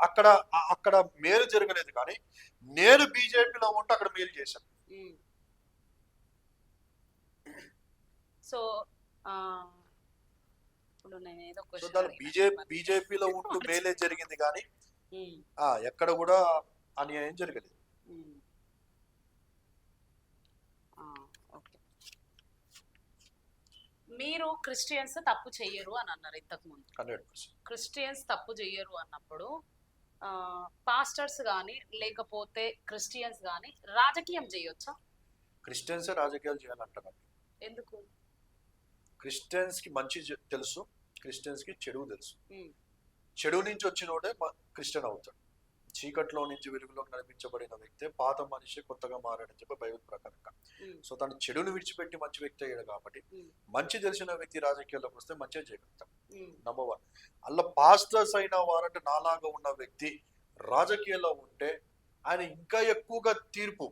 A: అక్కడ మేలు జరగలేదు కానీ నేను బీజేపీలో ఉంటే అక్కడ మేలు చేశాను.
B: సో
A: బీజేపీలో ఉంటూ మేలే జరిగింది కానీ ఎక్కడ కూడా అన్యాయం జరగలేదు.
B: మీరు క్రిస్టియన్స్ తప్పు చెయ్యరు అని అన్నారు ఇంతకు ముందు.
A: 100%.
B: క్రిస్టియన్స్ తప్పు చెయ్యరు అన్నప్పుడు పాస్టర్స్ కానీ లేకపోతే క్రిస్టియన్స్ కానీ రాజకీయం చేయొచ్చా?
A: క్రిస్టియన్స్ రాజకీయాలు చేయాలంటారు.
B: ఎందుకు?
A: క్రిస్టియన్స్ కి మంచి తెలుసు, క్రిస్టియన్స్ కి చెడు తెలుసు. చెడు నుంచి వచ్చినోడే క్రిస్టియన్ అవుతాడు. చీకట్లో నుంచి వెలుగులోకి నడిపించబడిన వ్యక్తే పాత మనిషి కొత్తగా మారాడని చెప్పి బైబిల్ ప్రకారంగా. సో తను చెడును విడిచిపెట్టి మంచి వ్యక్తి అయ్యాడు కాబట్టి మంచి తెలిసిన వ్యక్తి రాజకీయాల్లోకి వస్తే మంచిగా చేయగలుగుతాం. నంబర్ 1. అలా పాస్టర్స్ అయిన వారంటే నాలాగా ఉన్న వ్యక్తి రాజకీయాల్లో ఉంటే ఆయన ఇంకా ఎక్కువగా తీర్పు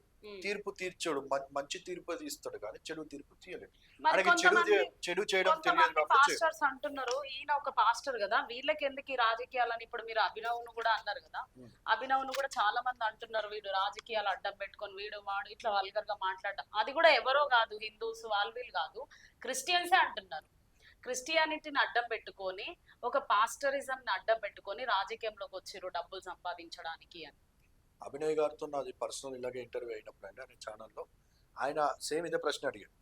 A: తీర్చాడు. మంచి తీర్పు తీస్తాడు కానీ చెడు తీర్పు తీయలేదు.
B: మరి
A: ఆయనకి
B: కొంతమంది
A: చెడు చేయడం తెలియదు
B: కొంతమంది
A: కాబట్టి
B: పాస్టర్స్ అంటున్నారు, ఈయన ఒక పాస్టర్ కదా, వీళ్ళకి ఎందుకు ఈ రాజకీయాలని. ఇప్పుడు మీరు అభినవ్ను కూడా అన్నారు కదా,
A: ఉమ్.
B: అభినవ్ను కూడా చాలా మంది అంటున్నారు, వీడు రాజకీయాలు అడ్డం పెట్టుకొని వాడు ఇట్లా వల్గర్ గా మాట్లాడడం. అది కూడా ఎవరో కాదు, హిందూస్ వాళ్ళు వీళ్ళు కాదు, క్రిస్టియన్సే అంటున్నారు. క్రిస్టియానిటీని అడ్డం పెట్టుకొని, ఒక పాస్టరిజం ని అడ్డం పెట్టుకొని రాజకీయంలోకి వచ్చారు డబ్బులు సంపాదించడానికి అని.
A: అభినయ్ గారితో నాది పర్సనల్ ఇలాగే ఇంటర్వ్యూ అయినప్పుడు అండి ఆయన ఛానల్లో ఆయన సేమ్ ఇదే ప్రశ్న అడిగారు.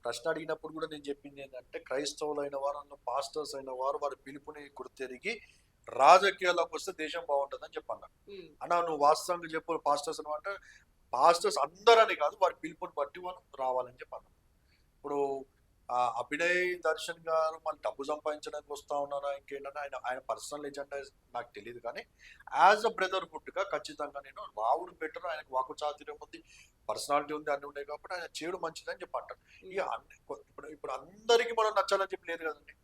A: ప్రశ్న అడిగినప్పుడు కూడా నేను చెప్పింది ఏంటంటే, క్రైస్తవులైన వారు, పాస్టర్స్ అయిన వారి పిలుపుని గుర్తెరిగి రాజకీయాల్లోకి వస్తే దేశం బాగుంటుంది అని చెప్పాను. అన్నా నువ్వు వాస్తవంగా చెప్పు, పాస్టర్స్ అంటే పాస్టర్స్ అందరని కాదు, వారి పిలుపుని బట్టి వాళ్ళు రావాలని చెప్పాను. ఇప్పుడు అభినయ్ దర్శన్ గారు మళ్ళీ డబ్బు సంపాదించడానికి వస్తా ఉన్నారా ఇంకేంటంటే ఆయన పర్సనల్ ఎజెండా నాకు తెలియదు, కానీ యాజ్ అ బ్రదర్హుడ్ గా ఖచ్చితంగా నేను రావుడు బెటర్, ఆయనకు వాకు చాతుర్యం ఉంది, పర్సనాలిటీ ఉంది, అన్ని ఉన్నాయి కాబట్టి ఆయన చేయడం మంచిదని చెప్పి అంటారు. ఇక ఇప్పుడు అందరికీ మనం నచ్చాలని చెప్పి లేదు కదండి.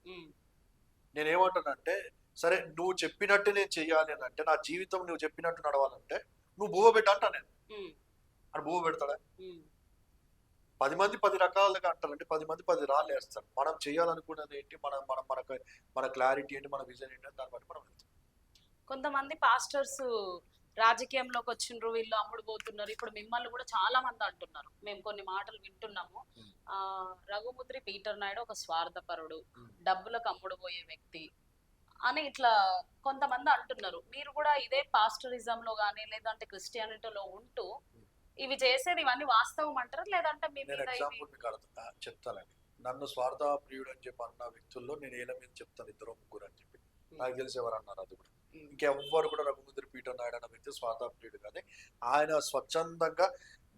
A: నేనేమంటానంటే, సరే నువ్వు చెప్పినట్టు నేను చెయ్యాలి అని అంటే, నా జీవితం నువ్వు చెప్పినట్టు నడవాలంటే నువ్వు బువ్వ పెట్ట అంటా నేను అని. బువ్వ పెడతాడా? 10 మంది 10 రకాలుగా అంటారంటే 10 మంది 10 రాళ్ళు వేస్తారు. మనం చేయాలనుకున్నది ఏంటి, మన క్లారిటీ ఏంటి, మన విజన్ ఏంటి అని దాన్ని బట్టి మనం వెళ్తాం.
B: కొంతమంది పాస్టర్స్ రాజకీయంలోకి వచ్చిండ్రు, వీళ్ళు అమ్ముడు పోతున్నారు. ఇప్పుడు మిమ్మల్ని కూడా చాలా మంది అంటున్నారు, మేము కొన్ని మాటలు వింటున్నాము. రఘుముద్రి పీటర్ నాయుడు ఒక స్వార్థపరుడు, డబ్బులకు అమ్ముడు పోయే వ్యక్తి అని ఇట్లా కొంతమంది అంటున్నారు. మీరు కూడా ఇదే పాస్టరిజం లో గానీ లేదంటే క్రిస్టియానిటీలో ఉంటూ ఇవి చేసేది ఇవన్నీ వాస్తవం అంటారా, లేదంటే మీ
A: నేను ఎగ్జాంపుల్ మీకు చెప్తానండి. నన్ను స్వార్థ ప్రియుడు అని చెప్పి అన్న వ్యక్తుల్లో నేను ఏల మీద చెప్తాను, 2-3 అని చెప్పి నాకు తెలిసి ఎవరు అన్నారు. అది కూడా ఇంకెవ్వరు కూడా రఘుముద్రి పీటర్ నాయుడు అన్న వ్యక్తి స్వార్థ ప్రియుడు కానీ ఆయన స్వచ్ఛందంగా,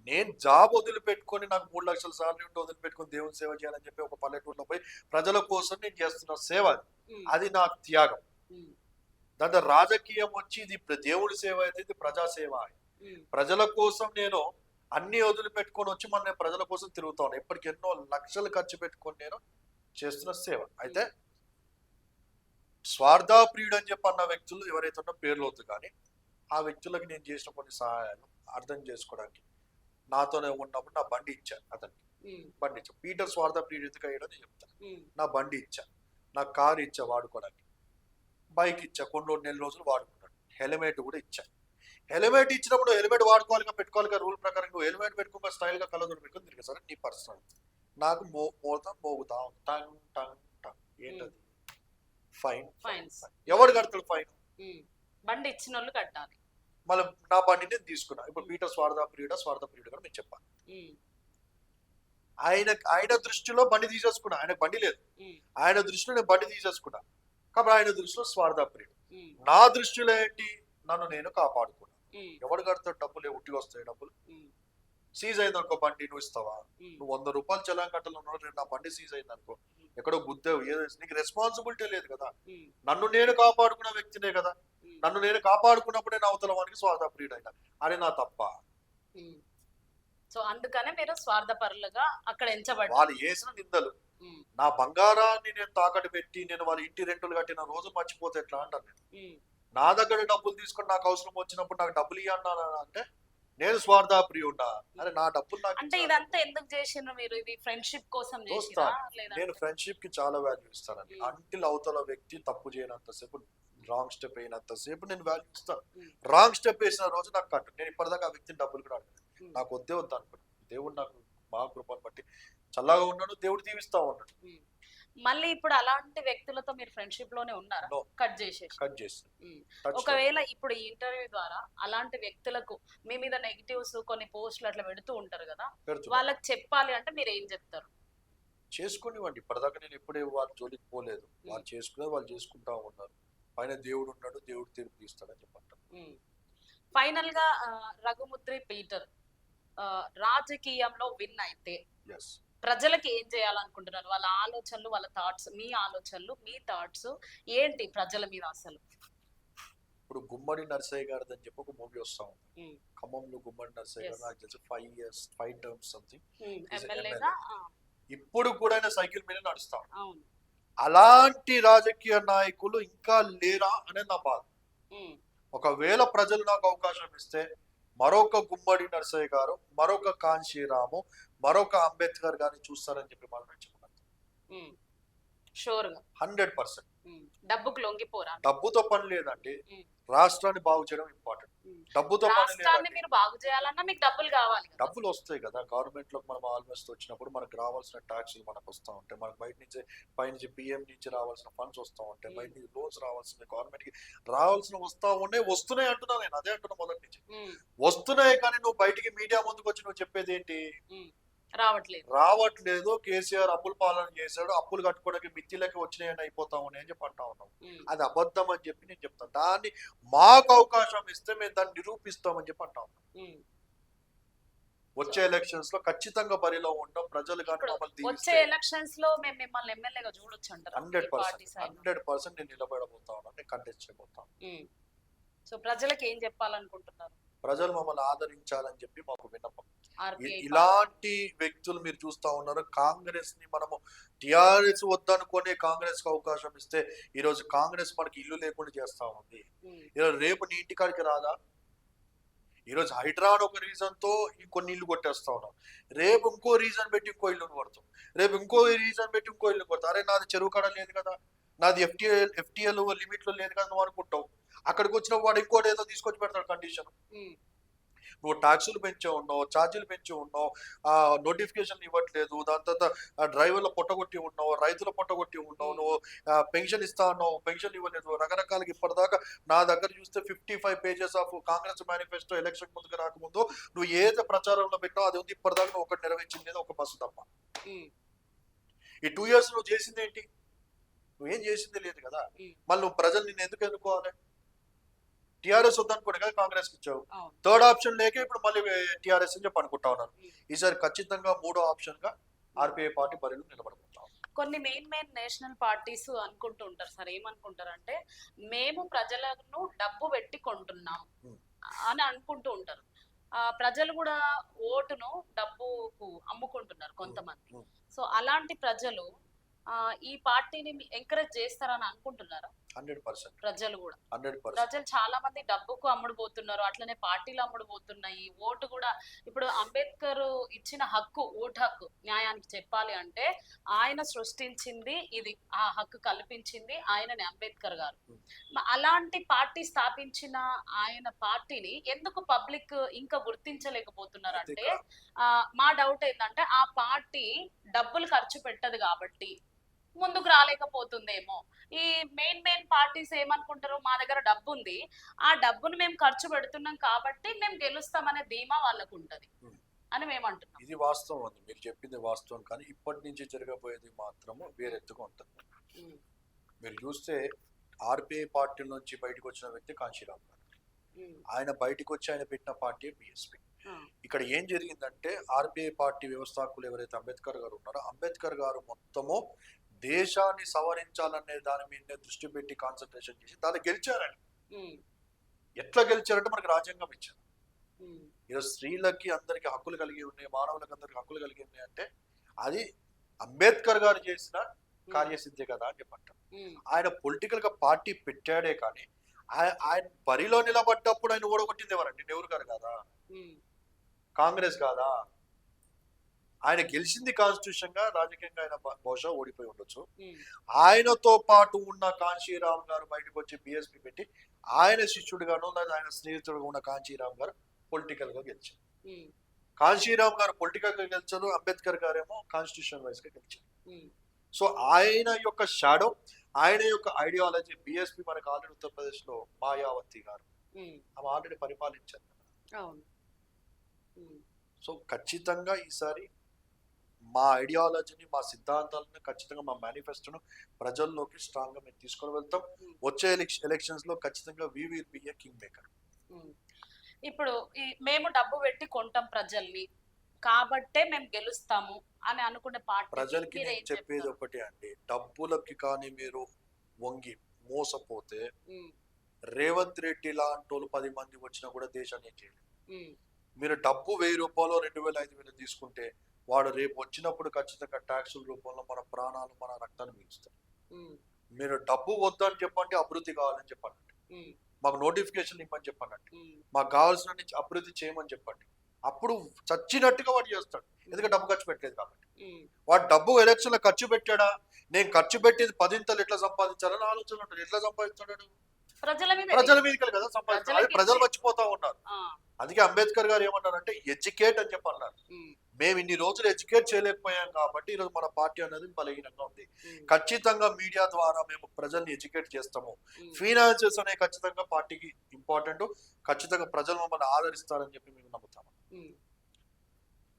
A: నేను జాబ్ వదిలిపెట్టుకొని నాకు 3 లక్షల సార్లు ఉంటే వదిలిపెట్టుకొని దేవుని సేవ చేయాలని చెప్పి ఒక పల్లెటూరులో పోయి ప్రజల కోసం నేను చేస్తున్న సేవ అది నాకు త్యాగం. దాంట్లో రాజకీయం వచ్చి ఇది దేవుడి సేవ అయితే ఇది ప్రజాసేవ. ప్రజల కోసం నేను అన్ని వదిలిపెట్టుకొని వచ్చి మన ప్రజల కోసం తిరుగుతాను. ఇప్పటికి ఎన్నో లక్షలు ఖర్చు పెట్టుకొని నేను చేస్తున్న సేవ. అయితే స్వార్థప్రియుడు అని చెప్పి అన్న వ్యక్తులు ఎవరైతే ఉన్న పేర్లు అవుతుంది, కానీ ఆ వ్యక్తులకు నేను చేసిన కొన్ని సహాయాలు అర్థం చేసుకోవడానికి నాతోనే ఉన్నప్పుడు నా బండి ఇచ్చా, అతనికి బండి ఇచ్చా. పీటర్ స్వార్థప్రియుడు ఎందుకు అయ్యాడో నేను చెప్తాను. నా బండి ఇచ్చా, నా కారు ఇచ్చా వాడుకోవడానికి, బైక్ ఇచ్చా, కొన్ని నెల రోజులు వాడుకున్నాడు, హెల్మెట్ కూడా ఇచ్చా. హెల్మెట్ ఇచ్చినప్పుడు హెల్మెట్ వాడుకోవాలిగా, పెట్టుకోవాలిగా, రూల్ ప్రకారం నువ్వు హెల్మెట్ పెట్టుకుని స్టైల్ గా కలర్ పెట్టుకుని తిరిగి సరే నీ పర్సనల్. నాకు మోగుతా టంగ్ టంగ్ టంగ్ ఏంటది ఫైన్. ఎవరు కడతాడు ఫైన్?
B: బండి ఇచ్చిన వాళ్ళు కట్టాలి.
A: మళ్ళీ నా బండి నేను తీసుకున్నా. ఇప్పుడు పీటర్ స్వార్థప్రియుడు కూడా మీరు చెప్పాలి. ఆయన దృష్టిలో బండి తీసేసుకున్నా, ఆయనకు బండి లేదు, ఆయన దృష్టిలో నేను బండి తీసేసుకున్నా కాబట్టి ఆయన దృష్టిలో స్వార్థప్రియుడు. నా దృష్టిలో ఏంటి, నన్ను నేను కాపాడుకున్నా. ఎవడు కడతాడు? డబ్బులు ఉట్టిగా వస్తాయి. డబ్బులు సీజ్ అయింది అనుకో, బండి నువ్వు ఇస్తావా? నువ్వు 100 రూపాయలు చలాన్ కట్టలు ఉన్నాడు, నా బండి సీజ్ అయింది అనుకో, ఎక్కడో గుద్దేవు, నీకు రెస్పాన్సిబిలిటీ లేదు కదా. నన్ను నేను కాపాడుకున్న వ్యక్తినే కదా. నన్ను నేను కాపాడుకున్నప్పుడే నా అవతల వానికి స్వార్థప్రియుడు అయినా, అది నా తప్ప.
B: సో అందుకనే మీరు స్వార్థపరులుగా అక్కడ ఎంచబడ్డారు.
A: వాళ్ళు వేసిన నిందలు, నా బంగారాన్ని నేను తాకట్టు పెట్టి నేను వాళ్ళ ఇంటి రెంటులు కట్టిన రోజు మర్చిపోతే ఎట్లా అంటాను నేను. నా దగ్గర డబ్బులు తీసుకొని నాకు అవసరం వచ్చినప్పుడు నాకు డబ్బులు ఇవ్వన్నా అంటే నేను స్వార్థప్రియుడా? అరే నా డబ్బులు నాకు.
B: అంటే ఇదంతా ఎందుకు చేసినారు మీరు? ఇది ఫ్రెండ్షిప్ కోసం చేసిరా?
A: నేను ఫ్రెండ్షిప్ కి చాలా వాల్యూ ఇస్తానండి. అంటిల్ అవతల వ్యక్తి తప్పు చేయనంతసేపు, రాంగ్ స్టెప్ అయినంతసేపు నేను వాల్యూ ఇస్తాను. రాంగ్ స్టెప్ వేసిన రోజు నాకు కట్టు. నేను ఇప్పటిదాకా ఆ వ్యక్తిని డబ్బులు కూడా అడగను, నాకు వద్దే వద్దు అనుకున్నాను. దేవుడు నాకు బాగా కృపను బట్టి చల్లగా ఉన్నాడు, దేవుడు దీవిస్తా ఉన్నాడు.
B: మళ్ళీ ఇప్పుడు అలాంటి వ్యక్తులతో మీరు ఫ్రెండ్షిప్ లోనే ఉన్నారా? కట్ చేసి ఒకవేళ ఇప్పుడు ఈ ఇంటర్వ్యూ ద్వారా అలాంటి వ్యక్తులకు మీ మీద నెగిటివ్స్ కొన్ని పోస్టులు అట్లా పెడుతూ ఉంటారు కదా, వాళ్ళకి చెప్పాలి అంటే మీరు ఏం చెప్తారు?
A: చేసుకునివ్వండి. ఇప్పటిదాకా నేను ఎప్పుడే వాళ్ళ జోలికి పోలేదు. వాళ్ళు చేసుకునేది వాళ్ళు చేసుకుంటా ఉన్నారు. పైన దేవుడు ఉన్నాడు, దేవుడు తీర్పు తీస్తాడని చెప్పంటారు.
B: ఫైనల్ గా రఘుముద్రి పీటర్ రాజకీయంలో విన్ అయితే ప్రజలకి ఏం చేయాలనుకుంటున్నారు? వాళ్ళ ఆలోచనలు, వాళ్ళ థాట్స్, మీ ఆలోచనలు, మీ థాట్స్ ఏంటి ప్రజల మీద? అసలు
A: ఇప్పుడు గుమ్మడి నర్సయ్య గారిది అని చెప్పి ఒక మూవీ వస్తా ఉంది ఖమ్మంలో. గుమ్మడి నర్సయ్య గారు నాకు తెలిసి 5 టర్మ్స్ సంథింగ్ ఇప్పుడు కూడా ఆయన సైకిల్ మీద నడుస్తాం. అలాంటి రాజకీయ నాయకులు ఇంకా లేరా అనేది నా బాధ. ఒకవేళ ప్రజలు నాకు అవకాశం ఇస్తే మరొక గుమ్మడి నరసయ్య గారు, మరొక కాంశీరాము, మరొక అంబేద్కర్ గారిని చూస్తారని చెప్పి మాత్రం చెప్పగలుగుతాం.
B: షూర్గా
A: 100%.
B: డబ్బుకు లొంగిపోరా?
A: డబ్బుతో పని లేదండి. రాష్ట్రాన్ని బాగు చేయడం ఇంపార్టెంట్. డబ్బుతో పని
B: రాష్ట్రాన్ని
A: లేదండి.
B: మీరు బాగు చేయాలన్నా మీకు డబ్బులు కావాలి కదా.
A: డబ్బులు వస్తాయి కదా గవర్నమెంట్ లో. మనం ఆల్మోస్ట్ వచ్చినప్పుడు మనకు రావాల్సిన ట్యాక్సులు మనకు వస్తూ ఉంటాయి. మనకు బయట నుంచి పైనుంచి పిఎం నుంచి రావాల్సిన ఫండ్స్ వస్తూ ఉంటాయి. బయట నుంచి లోన్స్ రావాల్సిన గవర్నమెంట్ కి రావాల్సిన వస్తున్నాయి అంటున్నా. నేను అదే అంటున్నా మొదటి నుంచి. వస్తున్నాయి కానీ నువ్వు బయటికి మీడియా ముందుకు వచ్చి నువ్వు చెప్పేది ఏంటి? రావట్లేదు. కేసీఆర్ అప్పుల పాలన చేశాడు, అప్పులు కట్టుకోవడానికి మిత్తిలకి వచ్చినాయని అయిపోతా ఉన్నాయి అని చెప్పి అంటా ఉన్నాం. అది అబద్ధం అని చెప్పి నేను చెప్తాను. దాన్ని మాకు అవకాశం ఇస్తే మేము దాన్ని నిరూపిస్తామని చెప్పి అంటా ఉన్నాం. వచ్చే ఎలక్షన్స్ లో ఖచ్చితంగా బరిలో ఉంటాం. ప్రజలు కానీ
B: వచ్చే ఎలక్షన్స్ లో మేము మిమ్మల్ని ఎమ్మెల్యేగా చూడొచ్చు అంటారు.
A: 100% నేను నిలబడబోతా ఉన్నాను. నేను కంటెస్ట్ చేయబోతాను.
B: సో ప్రజలకు ఏం చెప్పాలనుకుంటున్నారు?
A: ప్రజలు మమ్మల్ని ఆదరించాలని చెప్పి మాకు విన్నపం. ఇలాంటి వ్యక్తులు మీరు చూస్తా ఉన్నారు. కాంగ్రెస్ ని మనము టిఆర్ఎస్ వద్దనుకునే కాంగ్రెస్ కి అవకాశం ఇస్తే ఈ రోజు కాంగ్రెస్ మనకి ఇల్లు లేకుండా చేస్తా ఉంది. ఈరోజు రేపు నీ ఇంటికాడికి రాదా? ఈరోజు హైడ్రాన్ ఒక రీజన్ తో ఇంకొన్ని ఇల్లు కొట్టేస్తా ఉన్నాం. రేపు ఇంకో రీజన్ పెట్టి ఇంకో ఇల్లు కొడతాం. రేపు ఇంకో రీజన్ పెట్టి ఇంకో ఇల్లు కొడతాం. అరే నాది చెరువు కాడ లేదు కదా, నాది ఎఫ్టిఎల్ లిమిట్ లో లేదు కదా నువ్వు అనుకుంటావు. అక్కడికి వచ్చిన వాడు ఇంకోటి ఏదో తీసుకొచ్చి పెడతాడు కండిషన్. నువ్వు ట్యాక్సులు పెంచి ఉన్నావు, ఛార్జీలు పెంచి ఉన్నావు, నోటిఫికేషన్ ఇవ్వట్లేదు, దాని తర్వాత డ్రైవర్ల పొట్టగొట్టి ఉన్నావు, రైతుల పొట్టగొట్టి ఉన్నావు, నువ్వు పెన్షన్ ఇస్తా ఉన్నావు, పెన్షన్ ఇవ్వలేదు, రకరకాలుగా. ఇప్పటిదాకా నా దగ్గర చూస్తే 55 pages of Congress manifesto election ముందుకు రాకముందు నువ్వు ఏదో ప్రచారంలో పెట్టావు అది ఉంది. ఇప్పటిదాకా నువ్వు ఒకటి నెరవేర్చింది లేదు, ఒక బస్సు తప్ప. ఈ 2 years నువ్వు చేసింది ఏంటి? నువ్వేం చేసింది లేదు కదా. మళ్ళీ నువ్వు ప్రజలు నిన్ను ఎందుకు ఎన్నుకోవాలి? టిఆర్ఎస్ వద్దనుకోండి కదా కాంగ్రెస్ కి ఇచ్చావు. థర్డ్ ఆప్షన్ లేక ఇప్పుడు మళ్ళీ టిఆర్ఎస్ అని చెప్పి అనుకుంటా ఉన్నారు. ఈసారి ఖచ్చితంగా మూడో ఆప్షన్ గా ఆర్పిఐ పార్టీ బరిలో నిలబడుకుంటాం.
B: కొన్ని మెయిన్ నేషనల్ పార్టీస్ అనుకుంటూ ఉంటారు సార్, ఏమనుకుంటారు అంటే మేము ప్రజలను డబ్బు పెట్టి కొంటున్నాం అని అనుకుంటూ ఉంటారు. ప్రజలు కూడా ఓటును డబ్బుకు అమ్ముకుంటున్నారు కొంతమంది. సో అలాంటి ప్రజలు ఈ పార్టీని ఎంకరేజ్ చేస్తారని అనుకుంటున్నారా?
A: 100%.
B: ప్రజలు కూడా
A: 100%.
B: ప్రజలు చాలా మంది డబ్బుకు అమ్ముడుపోతున్నారు, అట్లనే పార్టీలు అమ్ముడుపోతున్నాయి. ఓటు కూడా ఇప్పుడు అంబేద్కర్ ఇచ్చిన హక్కు, ఓటు హక్కు న్యాయానికి చెప్పాలి అంటే ఆయన సృష్టించింది ఇది, ఆ హక్కు కల్పించింది ఆయనని అంబేద్కర్ గారు. అలాంటి పార్టీ స్థాపించిన ఆయన పార్టీని ఎందుకు పబ్లిక్ ఇంకా గుర్తించలేకపోతున్నారు అంటే మా డౌట్ ఏంటంటే ఆ పార్టీ డబ్బులు ఖర్చు పెట్టదు కాబట్టి ముందుకు రాలేకపోతుందేమో. ఈ మెయిన్ పార్టీస్ ఏమనుకుంటారు, మా దగ్గర డబ్బు ఉంది, ఆ డబ్బును మేము ఖర్చు పెడుతున్నాం కాబట్టి మేము గెలుస్తామనే ధీమా వాళ్ళకు ఉంటది అని మేము అంటున్నాం.
A: ఇది వాస్తవం అండి, మీరు చెప్పింది వాస్తవం. కానీ ఇప్పటి నుంచి జరగబోయేది మాత్రము వేరెత్తుగా ఉంటుంది. మీరు చూస్తే ఆర్పిఐ పార్టీ నుంచి బయటకు వచ్చిన వ్యక్తి కాంశీరామ్ గారు. ఆయన బయటకు వచ్చి ఆయన పెట్టిన పార్టీ బిఎస్పీ. ఇక్కడ ఏం జరిగిందంటే ఆర్పిఐ పార్టీ వ్యవస్థాపకులు ఎవరైతే అంబేద్కర్ గారు ఉన్నారో, అంబేద్కర్ గారు మొత్తము దేశాన్ని సవరించాలనే దాని మీద దృష్టి పెట్టి కాన్సన్ట్రేషన్ చేసి దాన్ని గెలిచారండి. ఎట్లా గెలిచారంటే మనకు రాజ్యాంగం ఇచ్చారు. ఈరోజు స్త్రీలకి అందరికి హక్కులు కలిగి ఉన్నాయి, మానవులకు అందరికి హక్కులు కలిగి ఉన్నాయి అంటే అది అంబేద్కర్ గారు చేసిన కార్యసిద్ధి కదా అని చెప్పంటారు. ఆయన పొలిటికల్ గా పార్టీ పెట్టాడే కానీ ఆయన బరిలో నిలబడ్డప్పుడు ఆయన ఓడగొట్టింది ఎవరండి? నెహ్రూ గారు కాదా? కాంగ్రెస్ కాదా? ఆయన గెలిచింది కాన్స్టిట్యూషన్ గా, రాజకీయంగా ఆయన బహుశా ఓడిపోయి ఉండొచ్చు. ఆయనతో పాటు ఉన్న కాంశీరామ్ గారు బయటకు వచ్చి బిఎస్పీ పెట్టి ఆయన శిష్యుడిగాను లేదా ఆయన స్నేహితుడుగా ఉన్న కాంశీరామ్ గారు పొలిటికల్ గా గెలిచారు. కాంశీరామ్ గారు పొలిటికల్ గా గెలిచారు, అంబేద్కర్ గారేమో కాన్స్టిట్యూషన్ వైజ్ గా గెలిచారు. సో ఆయన యొక్క షాడో, ఆయన యొక్క ఐడియాలజీ బిఎస్పీ మనకు ఆల్రెడీ ఉత్తరప్రదేశ్ లో మాయావతి గారు ఆమె ఆల్రెడీ పరిపాలించారు. సో ఖచ్చితంగా ఈసారి మా ఐడియాలజీని, మా సిద్ధాంతాలను, ఖచ్చితంగా మా మేనిఫెస్టోను ప్రజల్లోకి స్ట్రాంగ్ గా మేము తీసుకొని వెళ్తాం. వచ్చే ఎలక్షన్స్ లో ఖచ్చితంగా we will be a king maker.
B: ఇప్పుడు మేము డబ్బు పెట్టి కొంటాం ప్రజల్ని కాబట్టే మేము గెలుస్తాము అని అనుకునే పార్టీ
A: ప్రజలకి నేను చెప్పేది ఒకటి అండి, డబ్బులకి కానీ మీరు వంగి మోసపోతే రేవంత్ రెడ్డి లాంటి వాళ్ళు 10 మంది వచ్చినా కూడా దేశాన్ని చేయలేదు. మీరు డబ్బు 1000 రూపాయలు 2000 5000 తీసుకుంటే వాడు రేపు వచ్చినప్పుడు ఖచ్చితంగా ట్యాక్సుల రూపంలో మన ప్రాణాలు, మన రక్తాన్ని పీలుస్తారు. మీరు డబ్బు వద్దని చెప్పండి, అభివృద్ధి కావాలని చెప్పండి. మాకు నోటిఫికేషన్ ఇవ్వమని చెప్పండి,
B: ఉమ్,
A: మాకు కావాల్సిన అభివృద్ధి చేయమని చెప్పండి. అప్పుడు చచ్చినట్టుగా వాడు చేస్తాడు, ఎందుకంటే డబ్బు ఖర్చు పెట్టలేదు కాబట్టి.
B: ఉమ్,
A: వాడు డబ్బు ఎలక్షన్లో ఖర్చు పెట్టాడా, నేను ఖర్చు పెట్టేది 10 ఎట్లా సంపాదించాలని ఆలోచన ఉంటుంది. ఎట్లా సంపాదిస్తాడు?
B: ప్రజల మీద
A: ప్రజల మీదకి కదా సంపాదిస్తాడు. అది
B: ప్రజలకి
A: ప్రజలు
B: ఇచ్చే-
A: మర్చిపోతా ఉన్నారు.
B: ఆ,
A: అందుకే అంబేద్కర్ గారు ఏమన్నారంటే ఎడ్యుకేట్ అని చెప్పి అన్నారు.
B: ఉమ్,
A: మేము ఇన్ని రోజులు ఎడ్యుకేట్ చేయలేకపోయాం కాబట్టి ఈరోజు మన పార్టీ అనేది బలహీనంగా ఉంది.
B: ఉమ్,
A: ఖచ్చితంగా మీడియా ద్వారా మేము ప్రజల్ని ఎడ్యుకేట్ చేస్తాము.
B: ఉమ్.
A: ఫైనాన్సెస్ అనే ఖచ్చితంగా పార్టీకి ఇంపార్టెంట్. ఖచ్చితంగా ప్రజలు మమ్మల్ని ఆదరిస్తారని చెప్పి మేము నమ్ముతాము.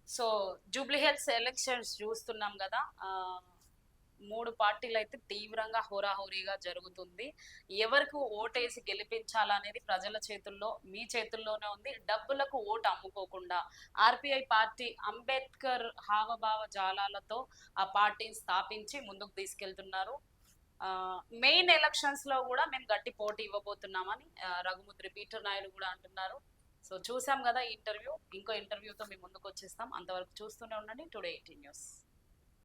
B: సో జూబ్లీ హిల్స్ ఎలక్షన్స్ చూస్తున్నాం కదా, 3 పార్టీలు అయితే తీవ్రంగా హోరాహోరీగా జరుగుతుంది. ఎవరికి ఓటేసి గెలిపించాలనేది ప్రజల చేతుల్లో, మీ చేతుల్లోనే ఉంది. డబ్బులకు ఓటు అమ్ముకోకుండా ఆర్పిఐ పార్టీ అంబేద్కర్ హావభావ జాలాలతో ఆ పార్టీని స్థాపించి ముందుకు తీసుకెళ్తున్నారు. మెయిన్ ఎలక్షన్స్ లో కూడా మేము గట్టి పోటీ ఇవ్వబోతున్నామని రఘుముద్రి పీటర్ నాయుడు కూడా అంటున్నారు. సో చూసాం కదా ఈ ఇంటర్వ్యూ. ఇంకో ఇంటర్వ్యూతో మేము ముందుకు వచ్చేస్తాం. అంతవరకు చూస్తూనే ఉండండి టుడే 18 న్యూస్.